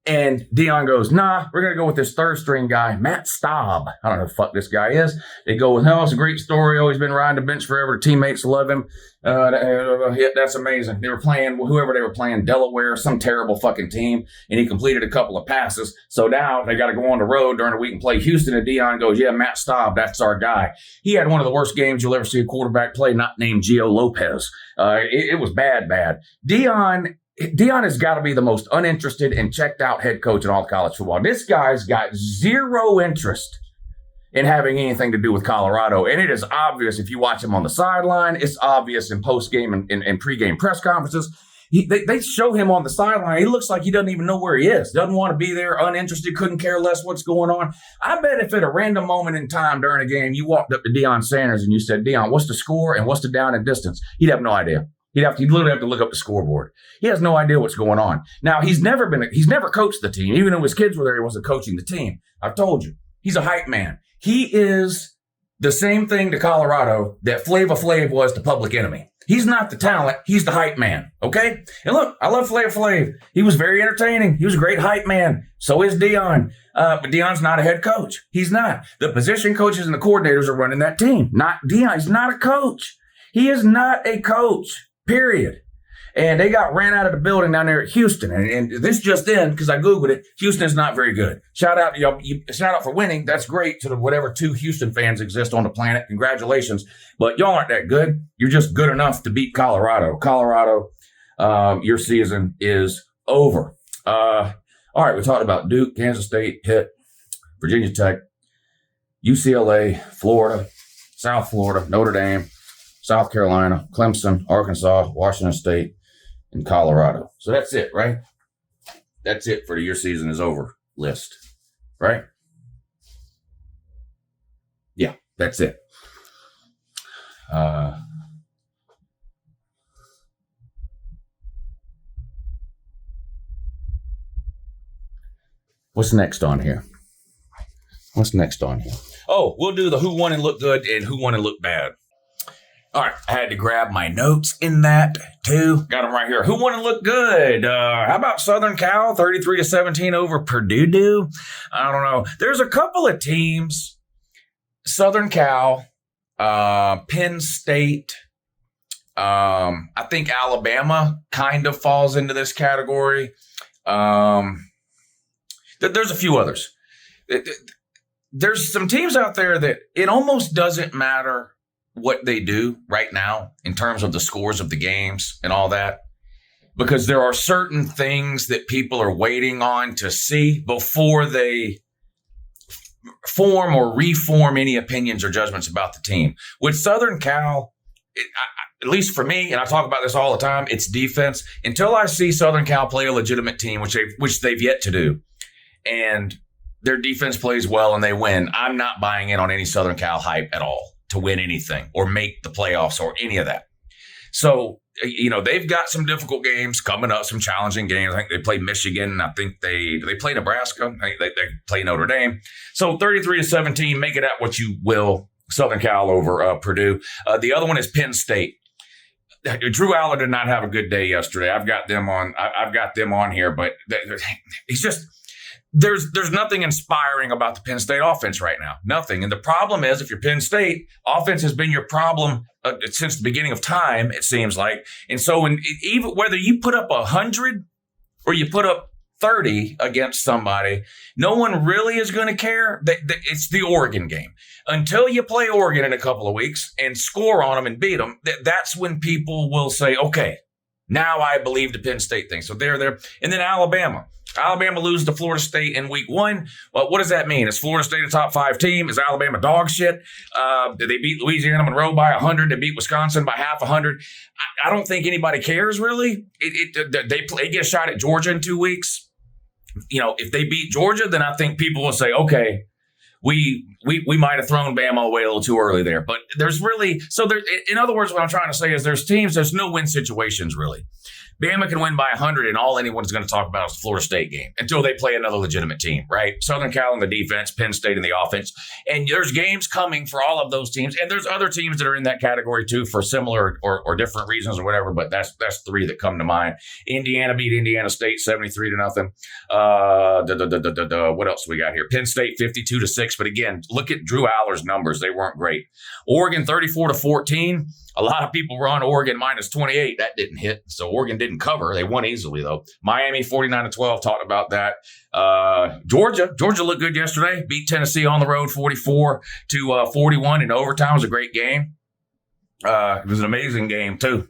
And Deion goes, nah, we're going to go with this 3rd-string guy, Matt Staub. I don't know who the fuck this guy is. They go with him. It's a great story. Oh, he's been riding the bench forever. Teammates love him. That's amazing. They were playing, whoever they were playing, Delaware, some terrible fucking team, and he completed a couple of passes. So now they got to go on the road during the week and play Houston, and Deion goes, yeah, Matt Staub, that's our guy. He had one of the worst games you'll ever see a quarterback play, not named Gio Lopez. It was bad. Deion has got to be the most uninterested and checked out head coach in all of college football. This guy's got zero interest in having anything to do with Colorado. And it is obvious if you watch him on the sideline. It's obvious in post-game and pre-game press conferences. They show him on the sideline. He looks like he doesn't even know where he is. Doesn't want to be there, uninterested, couldn't care less what's going on. I bet if at a random moment in time during a game, you walked up to Deion Sanders and you said, Deion, what's the score and what's the down and distance? He'd have no idea. He'd literally have to look up the scoreboard. He has no idea what's going on. Now, he's never coached the team. Even when his kids were there, he wasn't coaching the team. I've told you, he's a hype man. He is the same thing to Colorado that Flava Flav was to Public Enemy. He's not the talent. He's the hype man. Okay? And look, I love Flava Flav. He was very entertaining. He was a great hype man. So is Deion. But Deion's not a head coach. He's not. The position coaches and the coordinators are running that team. Not Deion. He's not a coach. He is not a coach. Period. And they got ran out of the building down there at Houston. And this just in, because I Googled it, Houston is not very good. Shout out, shout out for winning. That's great to whatever 2 Houston fans exist on the planet. Congratulations. But y'all aren't that good. You're just good enough to beat Colorado. Colorado, your season is over. All right, we talked about Duke, Kansas State, Pitt, Virginia Tech, UCLA, Florida, South Florida, Notre Dame, South Carolina, Clemson, Arkansas, Washington State, and Colorado. So that's it, right? That's it for the Your Season Is Over list, right? Yeah, that's it. What's next on here? Oh, we'll do the who won and look good and who won and look bad. All right, I had to grab my notes in that, too. Got them right here. Who won and look good? How about Southern Cal, 33-17 over Purdue? I don't know. There's a couple of teams, Southern Cal, Penn State, I think Alabama kind of falls into this category. There's a few others. There's some teams out there that it almost doesn't matter what they do right now in terms of the scores of the games and all that, because there are certain things that people are waiting on to see before they form or reform any opinions or judgments about the team. With Southern Cal, at least for me, and I talk about this all the time, it's defense. Until I see Southern Cal play a legitimate team, which they've yet to do, and their defense plays well and they win, I'm not buying in on any Southern Cal hype at all to win anything or make the playoffs or any of that. So, they've got some difficult games coming up, some challenging games. I think they play Michigan. I think they play Nebraska. I think they play Notre Dame. So 33-17, make it at what you will. Southern Cal over Purdue. The other one is Penn State. Drew Aller did not have a good day yesterday. I've got them on here, but he's just, there's nothing inspiring about the Penn State offense right now. Nothing. And the problem is, if you're Penn State, offense has been your problem since the beginning of time, it seems like. And so even whether you put up 100 or you put up 30 against somebody, no one really is going to care. It's the Oregon game. Until you play Oregon in a couple of weeks and score on them and beat them, that's when people will say, okay, now I believe the Penn State thing. So they're there. And then Alabama. Alabama loses to Florida State in week 1. Well, what does that mean? Is Florida State a top 5 team? Is Alabama dog shit? Did they beat Louisiana Monroe by 100? They beat Wisconsin by half 100? I don't think anybody cares, really. They get a shot at Georgia in 2 weeks. If they beat Georgia, then I think people will say, okay, we might have thrown Bama away a little too early there. But there's really in other words, what I'm trying to say is there's no win situations really. Bama can win by 100, and all anyone's going to talk about is the Florida State game until they play another legitimate team, right? Southern Cal in the defense, Penn State in the offense. And there's games coming for all of those teams. And there's other teams that are in that category too for similar or different reasons or whatever, but that's 3 that come to mind. Indiana beat Indiana State 73-0. What else we got here? Penn State 52-6. But again, look at Drew Aller's numbers. They weren't great. Oregon 34-14. A lot of people were on Oregon minus 28. That didn't hit. So Oregon didn't cover. They won easily, though. Miami 49-12. Talked about that. Georgia looked good yesterday. Beat Tennessee on the road 44-41 in overtime. It was a great game. It was an amazing game, too.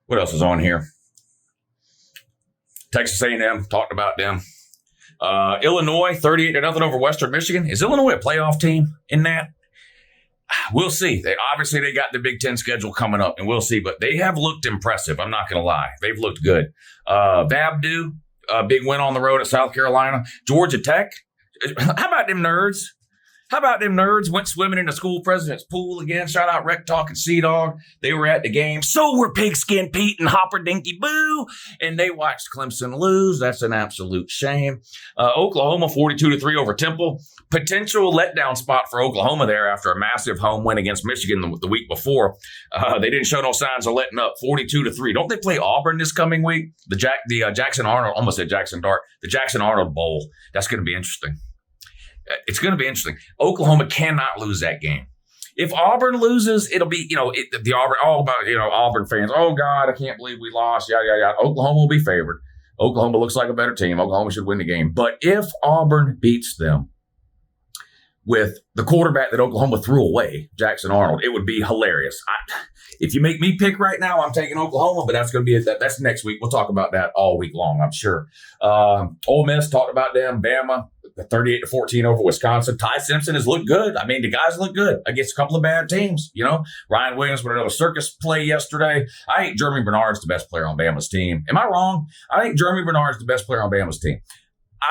What else is on here? Texas A&M, talked about them. Illinois, 38-0 over Western Michigan. Is Illinois a playoff team in that? We'll see. They got the Big Ten schedule coming up, and we'll see. But they have looked impressive. I'm not going to lie. They've looked good. Vabdu, a big win on the road at South Carolina. Georgia Tech. How about them nerds? Went swimming in the school president's pool again. Shout out Rec Talk and Sea Dog. They were at the game. So were Pigskin Pete and Hopper Dinky Boo. And they watched Clemson lose. That's an absolute shame. Oklahoma 42-3 over Temple. Potential letdown spot for Oklahoma there after a massive home win against Michigan the week before. They didn't show no signs of letting up. 42-3. Don't they play Auburn this coming week? The Jackson Arnold, almost said Jackson Dart. The Jackson Arnold Bowl. That's going to be interesting. It's going to be interesting. Oklahoma cannot lose that game. If Auburn loses, it'll be, the Auburn, all about, Auburn fans. Oh, God, I can't believe we lost. Yada, yada, yada. Oklahoma will be favored. Oklahoma looks like a better team. Oklahoma should win the game. But if Auburn beats them with the quarterback that Oklahoma threw away, Jackson Arnold, it would be hilarious. If you make me pick right now, I'm taking Oklahoma, but that's going to be that's next week. We'll talk about that all week long, I'm sure. Ole Miss, talked about them. Bama, 38-14 over Wisconsin. Ty Simpson has looked good. I mean, the guys look good against a couple of bad teams. Ryan Williams with another circus play yesterday. I think Jeremy Bernard's the best player on Bama's team. Am I wrong? I think Jeremy Bernard's the best player on Bama's team.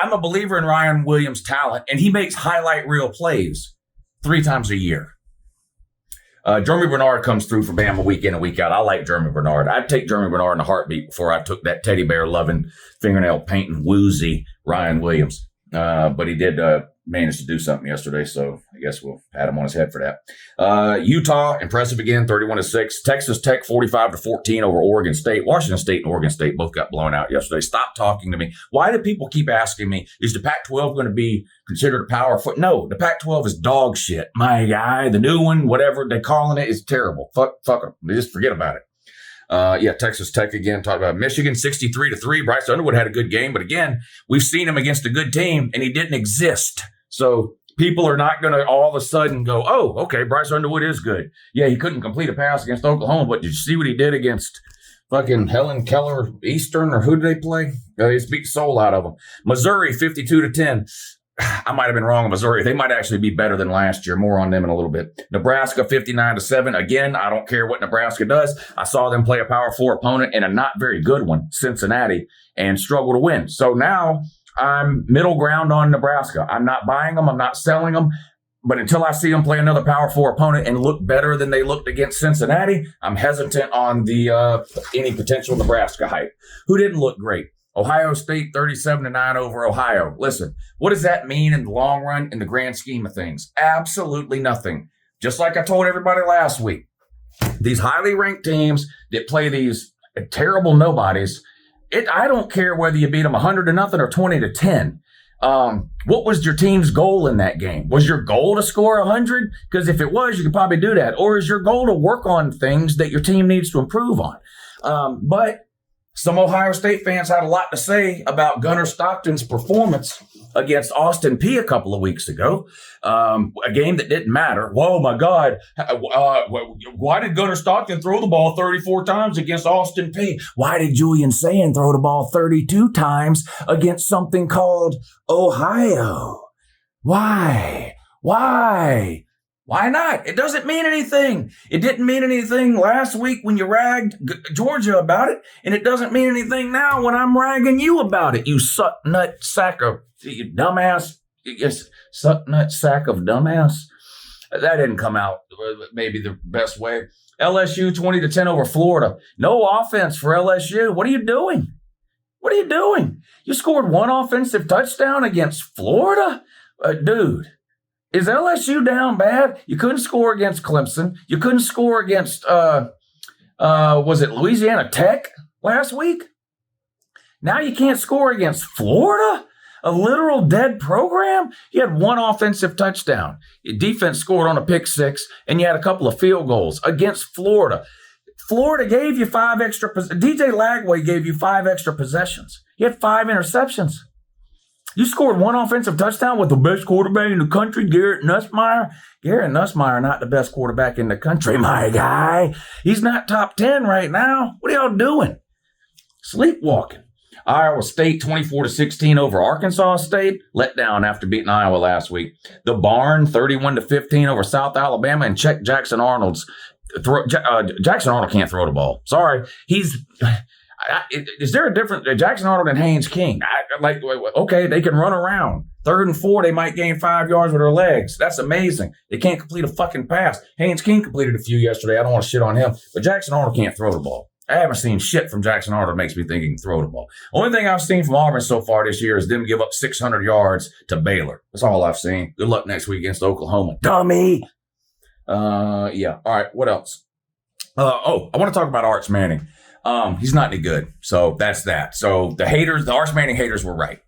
I'm a believer in Ryan Williams' talent, and he makes highlight reel plays 3 times a year. Jeremy Bernard comes through for Bama week in and week out. I like Jeremy Bernard. I'd take Jeremy Bernard in a heartbeat before I took that teddy bear loving, fingernail painting, woozy Ryan Williams. But he did manage to do something yesterday, so I guess we'll pat him on his head for that. Utah, impressive again, 31-6. Texas Tech, 45-14 over Oregon State. Washington State and Oregon State both got blown out yesterday. Stop talking to me. Why do people keep asking me, is the Pac-12 going to be considered a power foot? No, the Pac-12 is dog shit. My guy, the new one, whatever they're calling it, is terrible. Fuck them. Just forget about it. Texas Tech again, talked about Michigan, 63-3. Bryce Underwood had a good game, but again, we've seen him against a good team, and he didn't exist. So people are not going to all of a sudden go, oh, okay, Bryce Underwood is good. Yeah, he couldn't complete a pass against Oklahoma, but did you see what he did against fucking Helen Keller Eastern, or who did they play? He just beat the soul out of them. Missouri, 52-10. I might have been wrong on Missouri. They might actually be better than last year. More on them in a little bit. Nebraska, 59-7. Again, I don't care what Nebraska does. I saw them play a Power 4 opponent and a not very good one, Cincinnati, and struggle to win. So now I'm middle ground on Nebraska. I'm not buying them. I'm not selling them. But until I see them play another Power 4 opponent and look better than they looked against Cincinnati, I'm hesitant on the any potential Nebraska hype. Who didn't look great? Ohio State 37-9 over Ohio. Listen, what does that mean in the long run in the grand scheme of things? Absolutely nothing. Just like I told everybody last week, these highly ranked teams that play these terrible nobodies, I don't care whether you beat them 100-0 or 20-10. What was your team's goal in that game? Was your goal to score 100? Because if it was, you could probably do that. Or is your goal to work on things that your team needs to improve on? But some Ohio State fans had a lot to say about Gunnar Stockton's performance against Austin Peay a couple of weeks ago, a game that didn't matter. Whoa, my God. Why did Gunnar Stockton throw the ball 34 times against Austin Peay? Why did Julian Sayin throw the ball 32 times against something called Ohio? Why? Why not? It doesn't mean anything. It didn't mean anything last week when you ragged Georgia about it, and it doesn't mean anything now when I'm ragging you about it, you suck nut sack of dumbass. Yes, suck nut sack of dumbass. That didn't come out maybe the best way. LSU 20-10 over Florida. No offense for LSU. What are you doing? You scored one offensive touchdown against Florida? Dude. Is LSU down bad? You couldn't score against Clemson. You couldn't score against, was it Louisiana Tech last week? Now you can't score against Florida? A literal dead program? You had one offensive touchdown. Your defense scored on a pick six, and you had a couple of field goals against Florida. Florida gave you 5 extra. DJ Lagway gave you 5 extra possessions. You had 5 interceptions. You scored one offensive touchdown with the best quarterback in the country, Garrett Nussmeier. Garrett Nussmeier, not the best quarterback in the country, my guy. He's not top 10 right now. What are y'all doing? Sleepwalking. Iowa State 24-16 over Arkansas State. Let down after beating Iowa last week. The Barn 31-15 over South Alabama. And check Jackson Arnold's throw. Jackson Arnold can't throw the ball. Sorry. Is there a difference? Jackson Arnold and Haynes King? Okay, they can run around. 3rd and 4, they might gain 5 yards with their legs. That's amazing. They can't complete a fucking pass. Haynes King completed a few yesterday. I don't want to shit on him. But Jackson Arnold can't throw the ball. I haven't seen shit from Jackson Arnold that makes me think he can throw the ball. Only thing I've seen from Auburn so far this year is them give up 600 yards to Baylor. That's all I've seen. Good luck next week against Oklahoma. Dummy! Yeah. All right, what else? I want to talk about Arch Manning. He's not any good. So that's that. So the Arch Manning haters were right.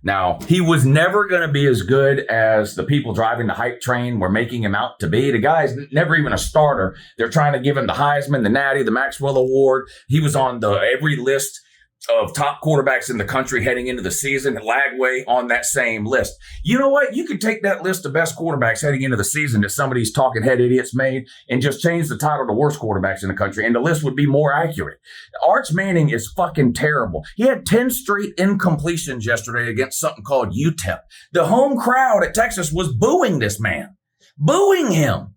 Now, he was never going to be as good as the people driving the hype train were making him out to be. The guy's never even a starter. They're trying to give him the Heisman, the Natty, the Maxwell Award. He was on every list of top quarterbacks in the country heading into the season. Lagway on that same list. You know what? You could take that list of best quarterbacks heading into the season that some of these talking head idiots made and just change the title to worst quarterbacks in the country, and the list would be more accurate. Arch Manning is fucking terrible. He had 10 straight incompletions yesterday against something called UTEP. The home crowd at Texas was booing this man. Booing him.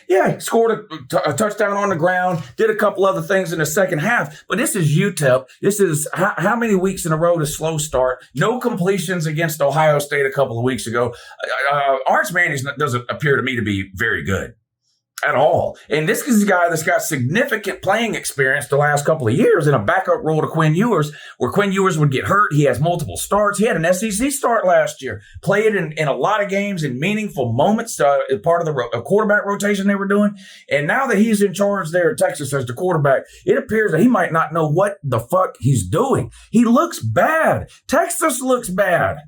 Yeah, he scored a touchdown on the ground, did a couple other things in the second half. But this is UTEP. This is how many weeks in a row to slow start? No completions against Ohio State a couple of weeks ago. Arch Manning doesn't appear to me to be very good at all. And this is a guy that's got significant playing experience the last couple of years in a backup role to Quinn Ewers, where Quinn Ewers would get hurt. He has multiple starts. He had an SEC start last year, played in a lot of games in meaningful moments, part of the quarterback rotation they were doing. And now that he's in charge there at Texas as the quarterback, it appears that he might not know what the fuck he's doing. He looks bad. Texas looks bad.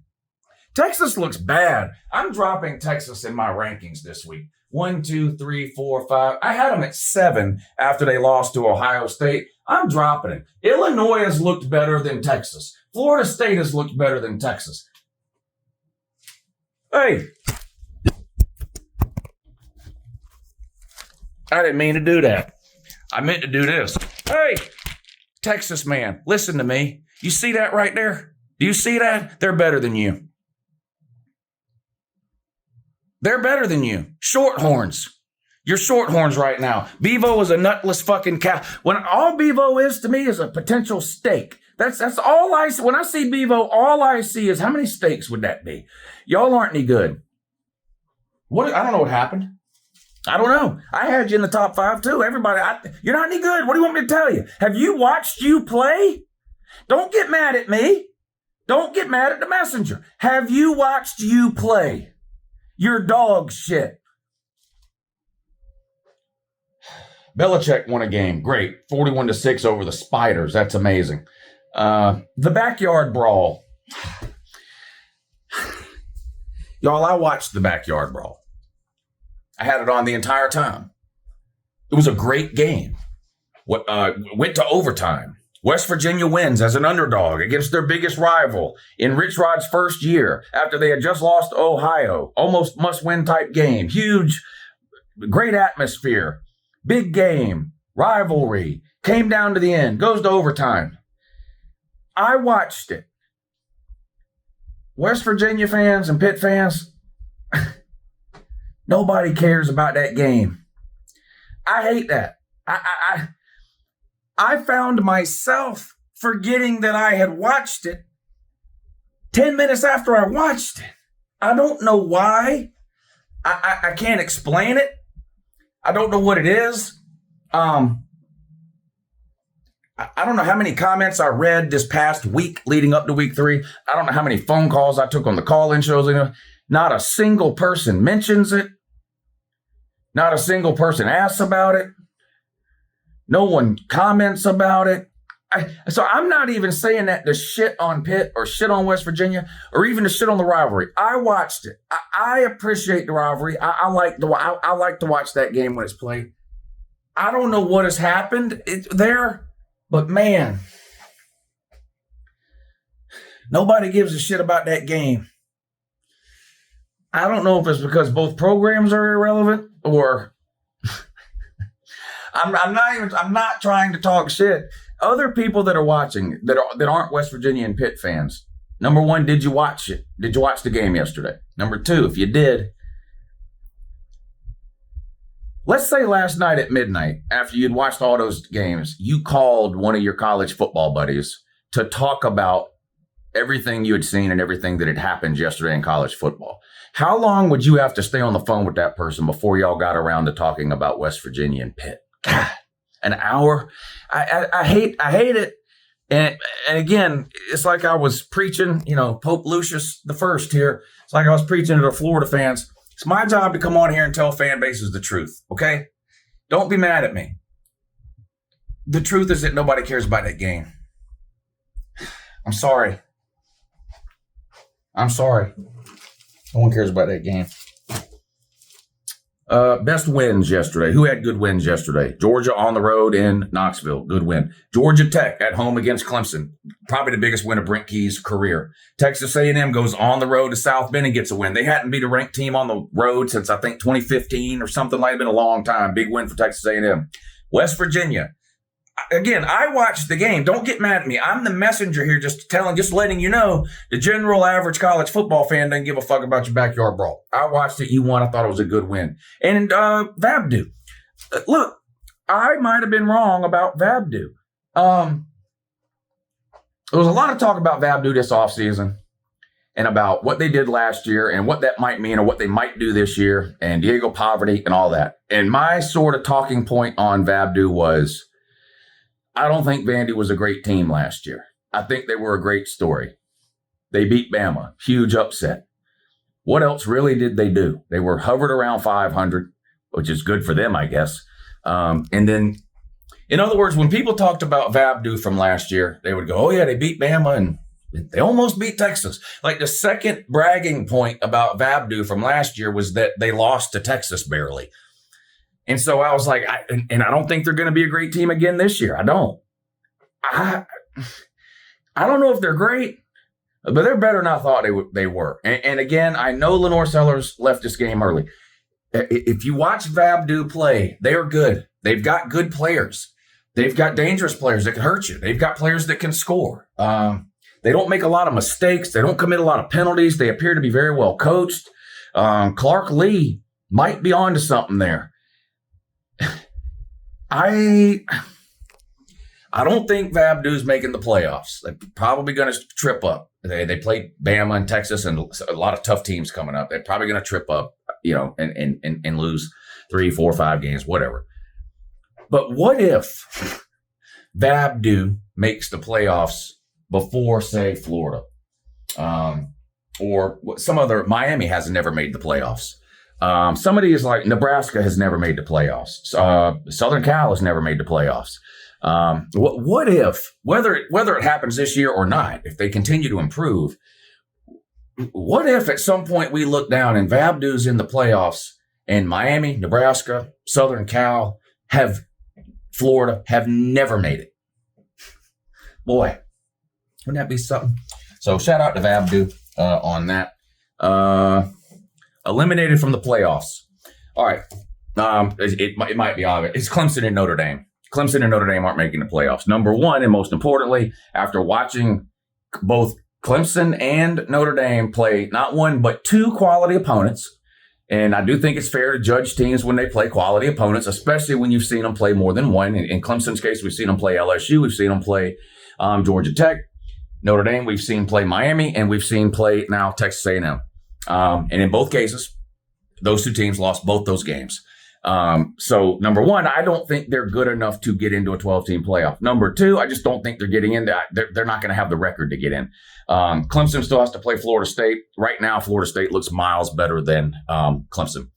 I'm dropping Texas in my rankings this week. 1, 2, 3, 4, 5. I had them at 7 after they lost to Ohio State. I'm dropping it. Illinois has looked better than Texas. Florida State has looked better than Texas. Hey. I didn't mean to do that. I meant to do this. Hey, Texas man, listen to me. You see that right there? Do you see that? They're better than you. They're better than you. Shorthorns. You're shorthorns right now. Bevo is a nutless fucking cow. When all Bevo is to me is a potential steak. That's all I see. When I see Bevo, all I see is how many steaks would that be? Y'all aren't any good. I don't know what happened. I don't know. I had you in the top 5 too. Everybody, you're not any good. What do you want me to tell you? Have you watched you play? Don't get mad at me. Don't get mad at the messenger. Have you watched you play? You're dog shit. Belichick won a game. Great. 41-6 over the Spiders. That's amazing. The backyard brawl. Y'all, I watched the Backyard Brawl. I had it on the entire time. It was a great game. Went to overtime. West Virginia wins as an underdog against their biggest rival in Rich Rod's first year after they had just lost to Ohio. Almost must-win type game. Huge, great atmosphere. Big game. Rivalry. Came down to the end. Goes to overtime. I watched it. West Virginia fans and Pitt fans, nobody cares about that game. I hate that. I found myself forgetting that I had watched it 10 minutes after I watched it. I don't know why. I can't explain it. I don't know what it is. I don't know how many comments I read this past week leading up to week 3. I don't know how many phone calls I took on the call-in shows. Not a single person mentions it. Not a single person asks about it. No one comments about it. So I'm not even saying that to shit on Pitt or shit on West Virginia or even to shit on the rivalry. I watched it. I appreciate the rivalry. I like to watch that game when it's played. I don't know what has happened there. But man, nobody gives a shit about that game. I don't know if it's because both programs are irrelevant or I'm not trying to talk shit. Other people that are watching that aren't West Virginia and Pitt fans. Number 1, did you watch it? Did you watch the game yesterday? Number 2, if you did, let's say last night at midnight, after you'd watched all those games, you called one of your college football buddies to talk about everything you had seen and everything that had happened yesterday in college football. How long would you have to stay on the phone with that person before y'all got around to talking about West Virginia and Pitt? God, an hour? I hate it. And again, it's like I was preaching, Pope Lucius the First here. It's like I was preaching to the Florida fans. It's my job to come on here and tell fan bases the truth, okay? Don't be mad at me. The truth is that nobody cares about that game. I'm sorry. No one cares about that game. Best wins yesterday. Who had good wins yesterday? Georgia on the road in Knoxville. Good win. Georgia Tech at home against Clemson. Probably the biggest win of Brent Key's career. Texas A&M goes on the road to South Bend and gets a win. They hadn't beat a ranked team on the road since I think 2015 or something like that. Been a long time. Big win for Texas A&M. West Virginia. Again, I watched the game. Don't get mad at me. I'm the messenger here, just letting you know the general average college football fan doesn't give a fuck about your backyard brawl. I watched it. You won. I thought it was a good win. And Vabdu. Look, I might have been wrong about Vabdu. There was a lot of talk about Vabdu this offseason and about what they did last year and what that might mean or what they might do this year and Diego Poverty and all that. And my sort of talking point on Vabdu was, I don't think Vandy was a great team last year. I think they were a great story. They beat Bama. Huge upset. What else really did they do? They were hovered around 500, which is good for them, I guess. And then, in other words, when people talked about Vabdu from last year, they would go, oh, yeah, they beat Bama and they almost beat Texas. Like the second bragging point about Vabdu from last year was that they lost to Texas barely. And so I was like, I don't think they're going to be a great team again this year. I don't. I don't know if they're great, but they're better than I thought they were. And again, I know Lenore Sellers left this game early. If you watch Vabdu play, they are good. They've got good players. They've got dangerous players that can hurt you. They've got players that can score. They don't make a lot of mistakes. They don't commit a lot of penalties. They appear to be very well coached. Clark Lee might be onto something there. I don't think Vabdu's making the playoffs. They're probably going to trip up. They played Bama and Texas and a lot of tough teams coming up. They're probably going to trip up, and lose 3, 4, 5 games, whatever. But what if Vabdu makes the playoffs before, say, Florida, or some other? Miami has never made the playoffs. Some of these, like Nebraska, has never made the playoffs. Southern Cal has never made the playoffs. What if, whether it happens this year or not, if they continue to improve, what if at some point we look down and Vabdu's in the playoffs and Miami, Nebraska, Southern Cal, Florida have never made it? Boy, wouldn't that be something? So shout out to Vabdu on that. Eliminated from the playoffs. All right. It might be obvious. It's Clemson and Notre Dame. Clemson and Notre Dame aren't making the playoffs. Number one, and most importantly, after watching both Clemson and Notre Dame play not one, but two quality opponents, and I do think it's fair to judge teams when they play quality opponents, especially when you've seen them play more than one. In Clemson's case, we've seen them play LSU. We've seen them play Georgia Tech. Notre Dame, we've seen play Miami, and we've seen play now Texas A&M. And in both cases, those two teams lost both those games. So number one, I don't think they're good enough to get into a 12-team playoff. Number two, I just don't think they're getting in. They're not going to have the record to get in. Clemson still has to play Florida State. Right now, Florida State looks miles better than Clemson.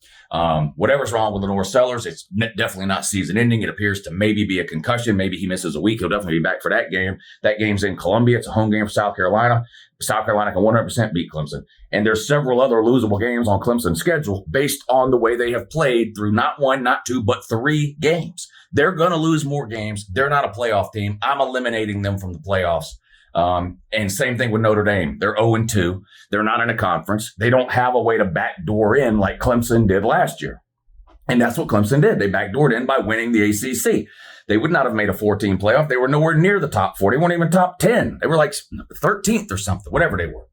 Whatever's wrong with Lenore Sellers, it's definitely not season ending. It appears to maybe be a concussion. Maybe he misses a week. He'll definitely be back for that game. That game's in Columbia. It's a home game for South Carolina. South Carolina can 100% beat Clemson. And there's several other losable games on Clemson's schedule based on the way they have played through not one, not two, but 3 games. They're going to lose more games. They're not a playoff team. I'm eliminating them from the playoffs. And same thing with Notre Dame. They're 0-2. They're not in a conference. They don't have a way to backdoor in like Clemson did last year. And that's what Clemson did. They backdoored in by winning the ACC. They would not have made a 14 playoff. They were nowhere near the top 4. They weren't even top 10. They were like 13th or something, whatever they were.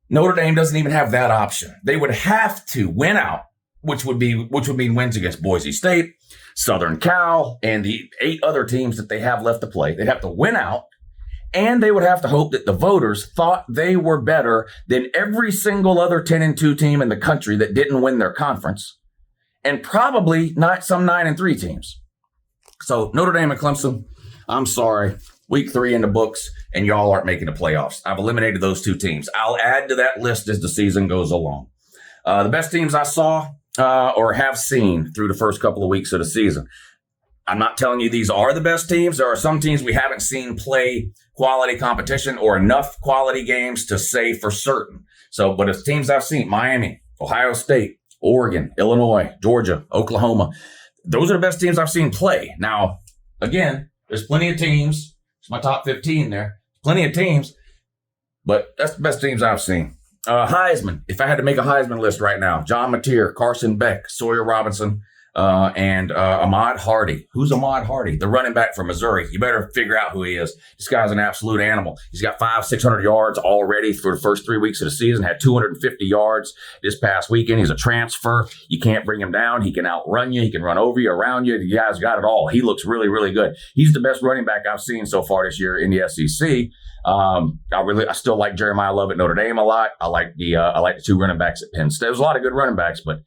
Notre Dame doesn't even have that option. They would have to win out, which would mean wins against Boise State, Southern Cal, and the 8 other teams that they have left to play. They'd have to win out, and they would have to hope that the voters thought they were better than every single other 10-2 team in the country that didn't win their conference, and probably not some 9-3 teams. So Notre Dame and Clemson, I'm sorry. Week 3 in the books, and y'all aren't making the playoffs. I've eliminated those 2 teams. I'll add to that list as the season goes along. The best teams I saw or have seen through the first couple of weeks of the season. I'm not telling you these are the best teams. There are some teams we haven't seen play quality competition or enough quality games to say for certain. So, but it's teams I've seen: Miami, Ohio State, Oregon, Illinois, Georgia, Oklahoma. Those are the best teams I've seen play. Now, again, there's plenty of teams. It's my top 15 there. Plenty of teams, but that's the best teams I've seen. Heisman. If I had to make a Heisman list right now, John Mateer, Carson Beck, Sawyer Robinson, and Ahmad Hardy. Who's Ahmad Hardy? The running back from Missouri. You better figure out who he is. This guy's an absolute animal. He's got 500-600 yards already for the first 3 weeks of the season. Had 250 yards this past weekend. He's a transfer. You can't bring him down. He can outrun you. He can run over you, around you. The guy's got it all. He looks really, really good. He's the best running back I've seen so far this year in the SEC. I still like Jeremiah Love at Notre Dame a lot. I like the 2 running backs at Penn State. There's a lot of good running backs, but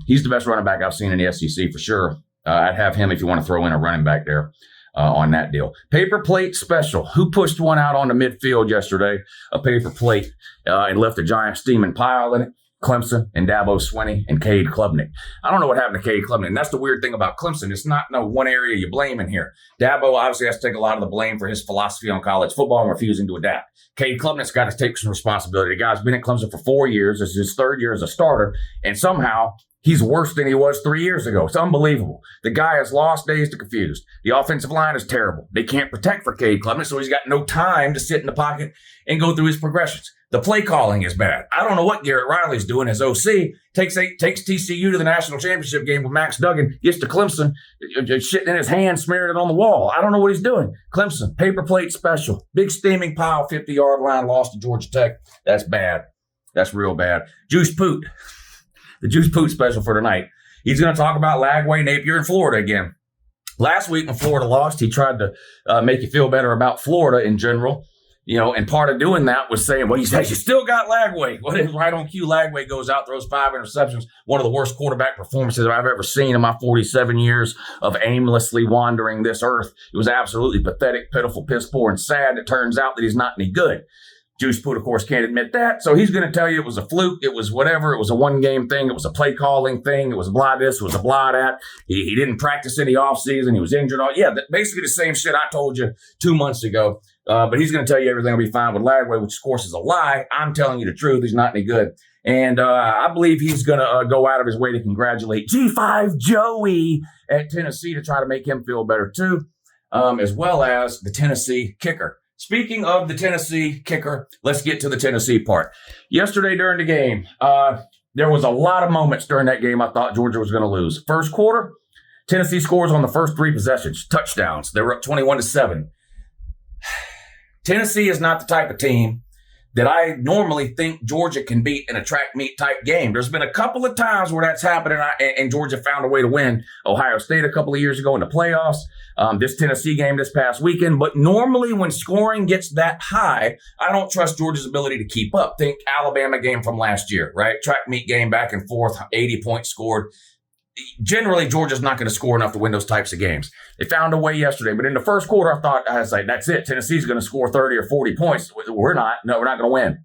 he's the best running back I've seen in the SEC for sure. I'd have him if you want to throw in a running back there on that deal. Paper plate special. Who pushed one out on the midfield yesterday? A paper plate and left a giant steaming pile in it. Clemson and Dabo Swinney and Cade Klubnik. I don't know what happened to Cade Klubnik. And that's the weird thing about Clemson. It's not no one area you blame in here. Dabo obviously has to take a lot of the blame for his philosophy on college football and refusing to adapt. Cade Klubnik's got to take some responsibility. The guy's been at Clemson for 4 years. This is his 3rd year as a starter. And somehow he's worse than he was 3 years ago. It's unbelievable. The guy has lost, dazed, and confused. The offensive line is terrible. They can't protect for Cade Klubnik, so he's got no time to sit in the pocket and go through his progressions. The play calling is bad. I don't know what Garrett Riley's doing as OC. Takes TCU to the national championship game with Max Duggan. Gets to Clemson, shitting in his hand, smearing it on the wall. I don't know what he's doing. Clemson, paper plate special. Big steaming pile, 50-yard line, lost to Georgia Tech. That's bad. That's real bad. Juice Poot. The Juice Poot special for tonight. He's going to talk about Lagway, Napier, and Florida again. Last week when Florida lost, he tried to make you feel better about Florida in general. You know, and part of doing that was saying, well, he says, you still got Lagway. What if right on cue, Lagway goes out, throws 5 interceptions, one of the worst quarterback performances I've ever seen in my 47 years of aimlessly wandering this earth. It was absolutely pathetic, pitiful, piss poor, and sad. It turns out that he's not any good. Juice Poot, of course, can't admit that. So he's going to tell you it was a fluke. It was whatever. It was a one-game thing. It was a play-calling thing. It was blah this. It was a blah that. He didn't practice in the offseason. He was injured. Basically the same shit I told you 2 months ago. But he's going to tell you everything will be fine with Lagway, which, of course, is a lie. I'm telling you the truth. He's not any good. And I believe he's going to go out of his way to congratulate G5 Joey at Tennessee to try to make him feel better, too, as well as the Tennessee kicker. Speaking of the Tennessee kicker, let's get to the Tennessee part. Yesterday during the game, there was a lot of moments during that game I thought Georgia was going to lose. First quarter, Tennessee scores on the first 3 possessions, touchdowns. They were up 21-7. Tennessee is not the type of team that I normally think Georgia can beat in a track meet type game. There's been a couple of times where that's happened and Georgia found a way to win. Ohio State a couple of years ago in the playoffs, this Tennessee game this past weekend. But normally when scoring gets that high, I don't trust Georgia's ability to keep up. Think Alabama game from last year, right? Track meet game back and forth, 80 points scored. Generally, Georgia's not going to score enough to win those types of games. They found a way yesterday, but in the first quarter, I was like, that's it. Tennessee's going to score 30 or 40 points. We're not. No, we're not going to win.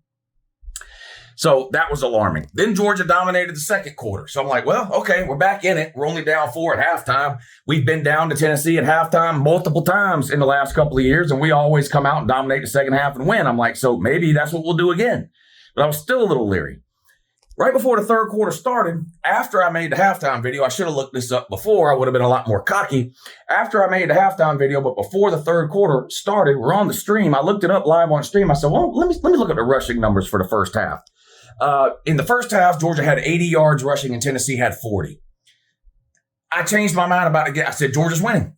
So that was alarming. Then Georgia dominated the second quarter. So I'm like, well, okay, we're back in it. We're only down 4 at halftime. We've been down to Tennessee at halftime multiple times in the last couple of years, and we always come out and dominate the second half and win. I'm like, so maybe that's what we'll do again. But I was still a little leery. Right before the third quarter started, after I made the halftime video, I should have looked this up before. I would have been a lot more cocky. After I made the halftime video, but before the third quarter started, we're on the stream. I looked it up live on stream. I said, well, let me look at the rushing numbers for the first half. In the first half, Georgia had 80 yards rushing and Tennessee had 40. I changed my mind about it. I said, Georgia's winning.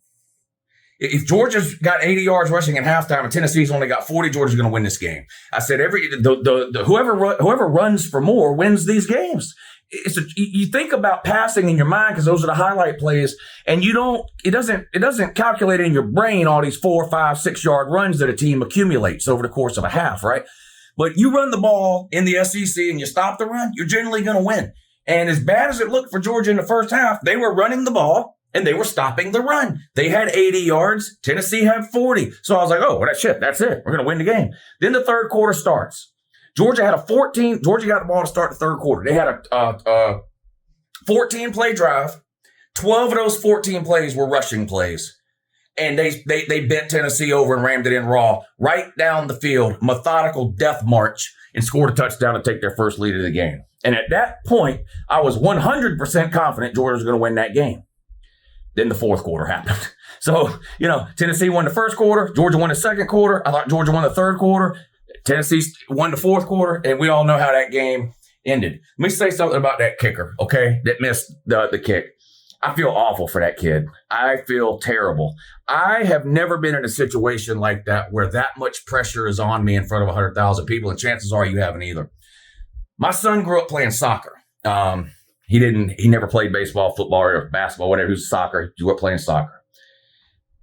If Georgia's got 80 yards rushing at halftime and Tennessee's only got 40, Georgia's going to win this game. I said, whoever runs for more wins these games. You think about passing in your mind because those are the highlight plays, and it doesn't calculate in your brain all these 4, 5, 6 yard runs that a team accumulates over the course of a half, right? But you run the ball in the SEC and you stop the run, you're generally going to win. And as bad as it looked for Georgia in the first half, they were running the ball and they were stopping the run. They had 80 yards. Tennessee had 40. So I was like, oh, well, that's it. We're going to win the game. Then the third quarter starts. Georgia got the ball to start the third quarter. They had a 14-play drive. 12 of those 14 plays were rushing plays. And they bent Tennessee over and rammed it in raw right down the field, methodical death march, and scored a touchdown to take their first lead of the game. And at that point, I was 100% confident Georgia was going to win that game. Then the fourth quarter happened. So, Tennessee won the first quarter. Georgia won the second quarter. I thought Georgia won the third quarter. Tennessee won the fourth quarter. And we all know how that game ended. Let me say something about that kicker, okay, that missed the kick. I feel awful for that kid. I feel terrible. I have never been in a situation like that where that much pressure is on me in front of 100,000 people, and chances are you haven't either. My son grew up playing soccer. He never played baseball, football, or basketball, whatever. He was soccer. He grew up playing soccer.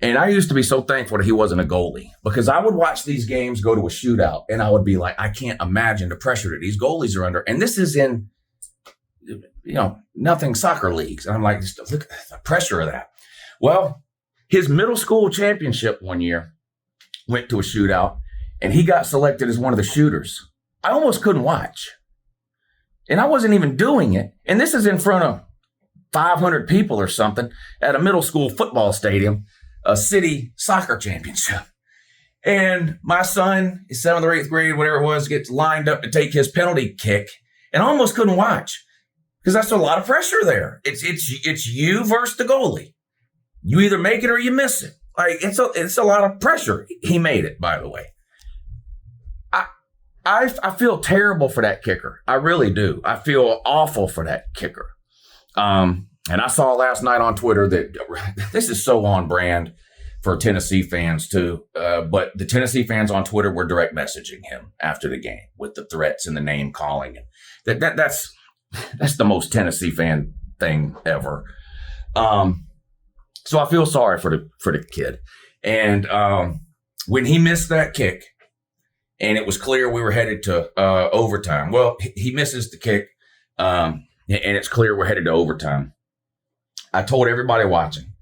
And I used to be so thankful that he wasn't a goalie because I would watch these games go to a shootout and I would be like, I can't imagine the pressure that these goalies are under. And this is in, nothing soccer leagues. And I'm like, just look at the pressure of that. Well, his middle school championship one year went to a shootout and he got selected as one of the shooters. I almost couldn't watch. And I wasn't even doing it. And this is in front of 500 people or something at a middle school football stadium, a city soccer championship. And my son, his 7th or 8th grade, whatever it was, gets lined up to take his penalty kick. And I almost couldn't watch because that's a lot of pressure there. It's you versus the goalie. You either make it or you miss it. Like it's a lot of pressure. He made it, by the way. I feel terrible for that kicker. I really do. I feel awful for that kicker. And I saw last night on Twitter that this is so on brand for Tennessee fans too. But the Tennessee fans on Twitter were direct messaging him after the game with the threats and the name calling. That's the most Tennessee fan thing ever. So I feel sorry for the kid. And when he missed that kick, and it was clear we were headed to overtime. Well, he misses the kick, and it's clear we're headed to overtime. I told everybody watching,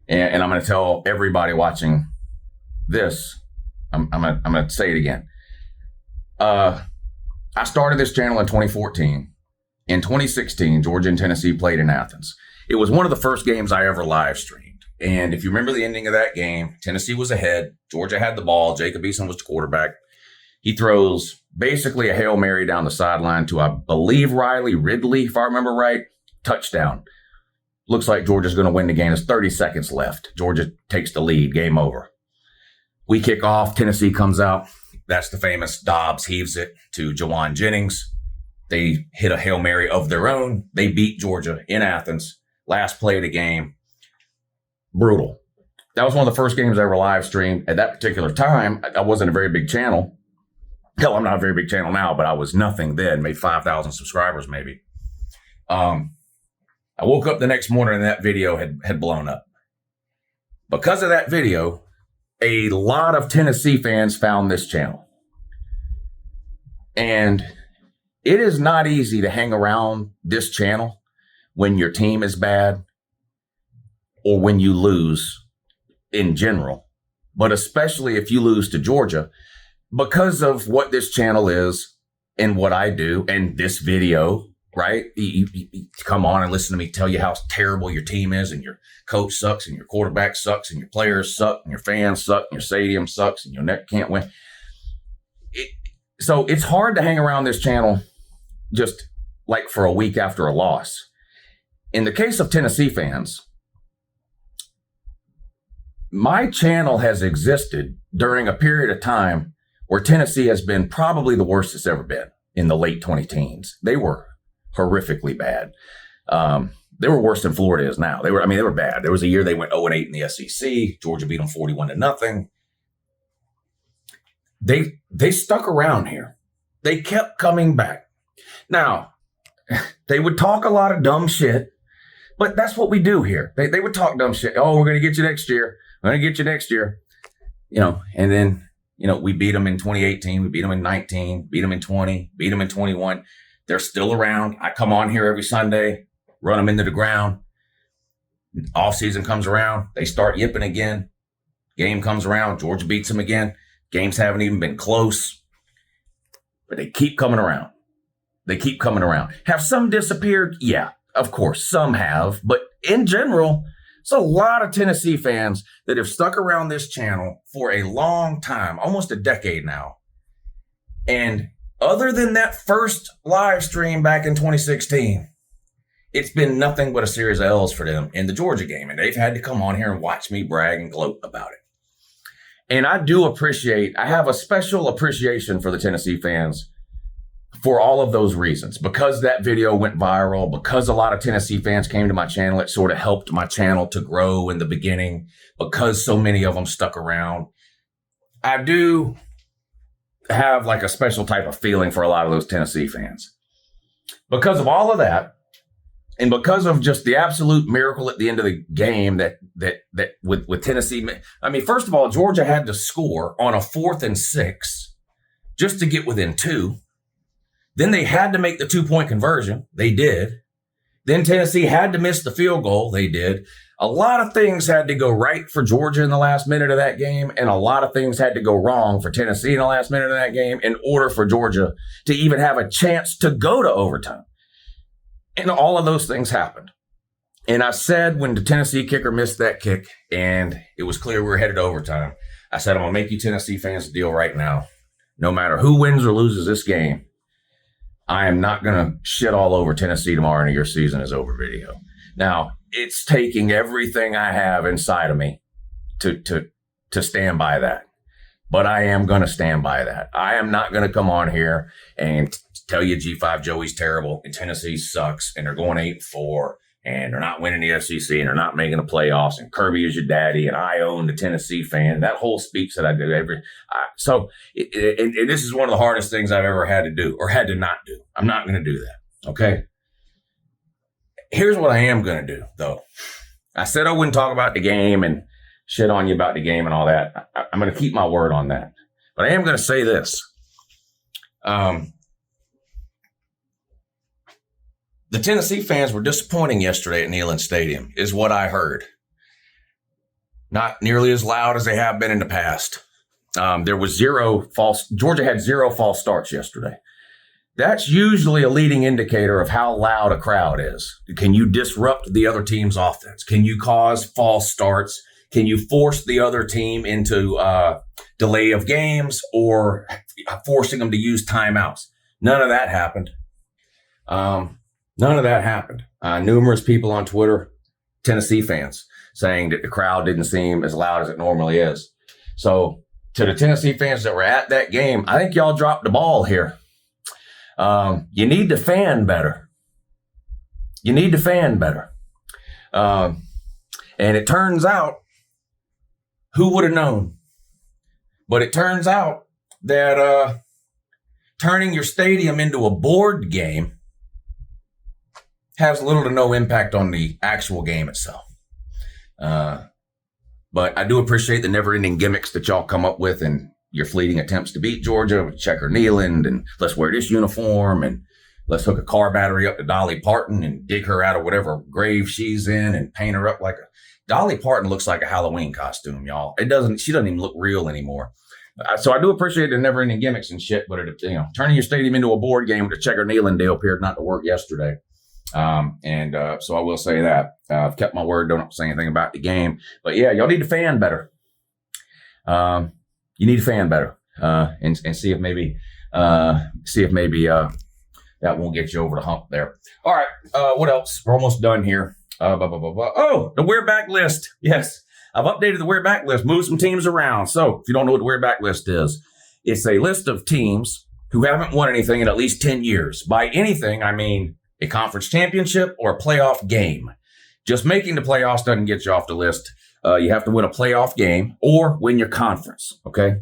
and I'm going to tell everybody watching this. I'm going to say it again. I started this channel in 2014. In 2016, Georgia and Tennessee played in Athens. It was one of the first games I ever live streamed. And if you remember the ending of that game, Tennessee was ahead. Georgia had the ball. Jacob Eason was the quarterback. He throws basically a Hail Mary down the sideline to, I believe, Riley Ridley, if I remember right. Touchdown. Looks like Georgia's going to win the game. There's 30 seconds left. Georgia takes the lead. Game over. We kick off. Tennessee comes out. That's the famous Dobbs heaves it to Jawan Jennings. They hit a Hail Mary of their own. They beat Georgia in Athens. Last play of the game. Brutal. That was one of the first games I ever live streamed. At that particular time, I wasn't a very big channel. Hell, I'm not a very big channel now, but I was nothing then. Made 5,000 subscribers maybe. I woke up the next morning and that video had blown up. Because of that video, a lot of Tennessee fans found this channel. And it is not easy to hang around this channel when your team is bad or when you lose in general, but especially if you lose to Georgia because of what this channel is and what I do and this video, right? You come on and listen to me tell you how terrible your team is and your coach sucks and your quarterback sucks and your players suck and your fans suck and your stadium sucks and your neck can't win. So it's hard to hang around this channel just like for a week after a loss. In the case of Tennessee fans, my channel has existed during a period of time where Tennessee has been probably the worst it's ever been in the late 2010s. They were horrifically bad. They were worse than Florida is now. They were bad. There was a year they went 0-8 in the SEC. Georgia beat them 41-0. They stuck around here. They kept coming back. Now, they would talk a lot of dumb shit, but that's what we do here. They would talk dumb shit. Oh, we're going to get you next year. We're going to get you next year. And then, we beat them in 2018. We beat them in 19, beat them in 20, beat them in 21. They're still around. I come on here every Sunday, run them into the ground. Off season comes around. They start yipping again. Game comes around. Georgia beats them again. Games haven't even been close, but they keep coming around. They keep coming around. Have some disappeared? Yeah, of course, some have. But in general, it's a lot of Tennessee fans that have stuck around this channel for a long time, almost a decade now. And other than that first live stream back in 2016, it's been nothing but a series of L's for them in the Georgia game. And they've had to come on here and watch me brag and gloat about it. And I have a special appreciation for the Tennessee fans for all of those reasons. Because that video went viral, because a lot of Tennessee fans came to my channel, it sort of helped my channel to grow in the beginning, because so many of them stuck around. I do have like a special type of feeling for a lot of those Tennessee fans. Because of all of that, and because of just the absolute miracle at the end of the game that with Tennessee, first of all, Georgia had to score on a 4th and 6 just to get within 2. Then they had to make the 2-point conversion. They did. Then Tennessee had to miss the field goal. They did. A lot of things had to go right for Georgia in the last minute of that game, and a lot of things had to go wrong for Tennessee in the last minute of that game in order for Georgia to even have a chance to go to overtime. And all of those things happened. And I said when the Tennessee kicker missed that kick and it was clear we were headed to overtime, I said, I'm going to make you Tennessee fans a deal right now. No matter who wins or loses this game, I am not going to shit all over Tennessee tomorrow and your season is over video. Now, it's taking everything I have inside of me to stand by that. But I am going to stand by that. I am not going to come on here and tell you G5 Joey's terrible and Tennessee sucks and they're going 8-4 and they're not winning the SEC and they're not making the playoffs and Kirby is your daddy and I own the Tennessee fan. That whole speech that I do and this is one of the hardest things I've ever had to do or had to not do. I'm not going to do that. Okay. Here's what I am going to do though. I said I wouldn't talk about the game and shit on you about the game and all that. I'm going to keep my word on that. But I am going to say this. The Tennessee fans were disappointing yesterday at Neyland Stadium, is what I heard. Not nearly as loud as they have been in the past. Georgia had 0 false starts yesterday. That's usually a leading indicator of how loud a crowd is. Can you disrupt the other team's offense? Can you cause false starts? Can you force the other team into delay of games or forcing them to use timeouts? None of that happened. Numerous people on Twitter, Tennessee fans, saying that the crowd didn't seem as loud as it normally is. So to the Tennessee fans that were at that game, I think y'all dropped the ball here. You need to fan better. And it turns out, who would have known? But it turns out that turning your stadium into a board game has little to no impact on the actual game itself. But I do appreciate the never-ending gimmicks that y'all come up with and your fleeting attempts to beat Georgia with Checker Nealand and let's wear this uniform and let's hook a car battery up to Dolly Parton and dig her out of whatever grave she's in and paint her up like a Dolly Parton looks like a Halloween costume, y'all. She doesn't even look real anymore. So I do appreciate the never-ending gimmicks and shit, but turning your stadium into a board game with the Checker Nealand deal appeared not to work yesterday. So I will say that I've kept my word. Don't say anything about the game, but yeah, y'all need to fan better. You need to fan better, and see if maybe that won't get you over the hump there. All right. What else? We're almost done here. Oh, the We're Back list. Yes. I've updated the We're Back list, moved some teams around. So if you don't know what the We're Back list is, it's a list of teams who haven't won anything in at least 10 years. By anything, I mean a conference championship or a playoff game. Just making the playoffs doesn't get you off the list. You have to win a playoff game or win your conference, okay?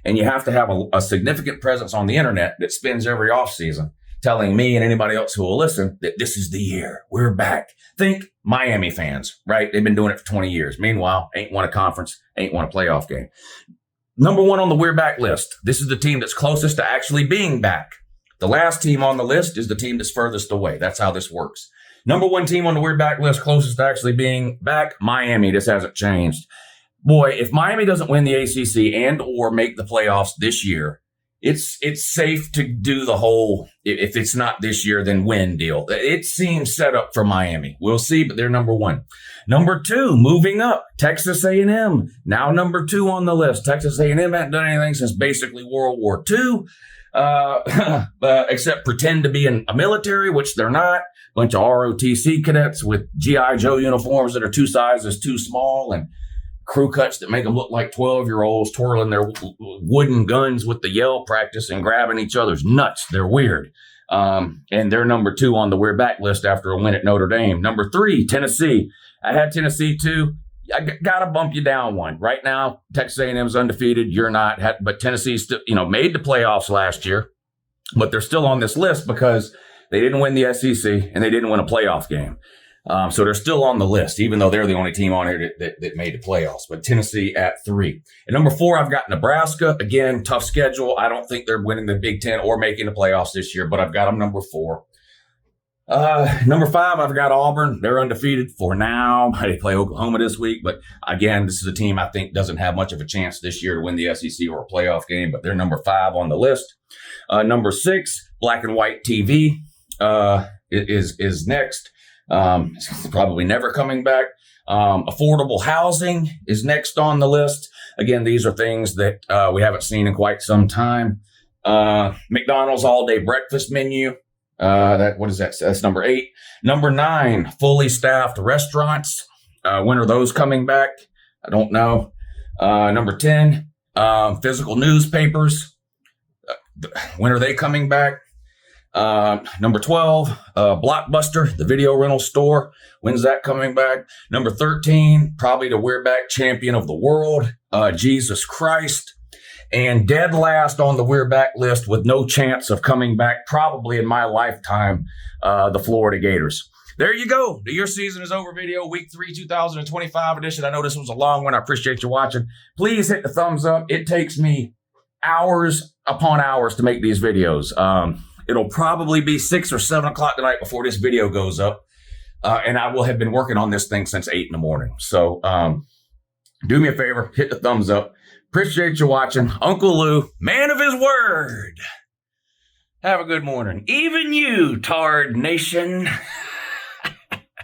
And you have to have a significant presence on the internet that spends every offseason telling me and anybody else who will listen that this is the year. We're back. Think Miami fans, right? They've been doing it for 20 years. Meanwhile, ain't won a conference, ain't won a playoff game. Number 1 on the We're Back list. This is the team that's closest to actually being back. The last team on the list is the team that's furthest away. That's how this works. Number 1 team on the We're Back list, closest to actually being back, Miami. This hasn't changed. Boy, if Miami doesn't win the ACC and or make the playoffs this year, it's safe to do the whole, if it's not this year, then win deal. It seems set up for Miami. We'll see, but they're number 1. Number 2, moving up, Texas A&M. Now number 2 on the list. Texas A&M hasn't done anything since basically World War II, except pretend to be in a military, which they're not. Bunch of ROTC cadets with G.I. Joe uniforms that are 2 sizes too small and crew cuts that make them look like 12-year-olds twirling their wooden guns with the yell practice and grabbing each other's nuts. They're weird. And they're number 2 on the We're Back list after a win at Notre Dame. Number 3, Tennessee. I had Tennessee too. I got to bump you down 1. Right now, Texas A&M's undefeated. You're not. But Tennessee still, made the playoffs last year. But they're still on this list because they didn't win the SEC and they didn't win a playoff game. So they're still on the list, even though they're the only team on here that made the playoffs. But Tennessee at 3. And number 4, I've got Nebraska. Again, tough schedule. I don't think they're winning the Big Ten or making the playoffs this year, but I've got them number 4. Number 5, I've got Auburn. They're undefeated for now. They play Oklahoma this week. But again, this is a team I think doesn't have much of a chance this year to win the SEC or a playoff game, but they're number 5 on the list. Number 6, Black and White TV is next. It's probably never coming back. Affordable housing is next on the list. Again, these are things that we haven't seen in quite some time. McDonald's all-day breakfast menu. What is that? That's number 8. Number 9, fully staffed restaurants. When are those coming back? I don't know. Number 10, physical newspapers. When are they coming back? Number 12, Blockbuster, the video rental store. When's that coming back? Number 13, probably the We're Back champion of the world, Jesus Christ. And dead last on the We're Back list with no chance of coming back probably in my lifetime, the Florida Gators. There you go. The Your Season is Over video, week 3, 2025 edition. I know this was a long one. I appreciate you watching. Please hit the thumbs up. It takes me hours upon hours to make these videos. It'll probably be 6 or 7 o'clock tonight before this video goes up. And I will have been working on this thing since 8 in the morning. So Do me a favor, hit the thumbs up. Appreciate you watching. Uncle Lou, man of his word. Have a good morning. Even you, Tard Nation.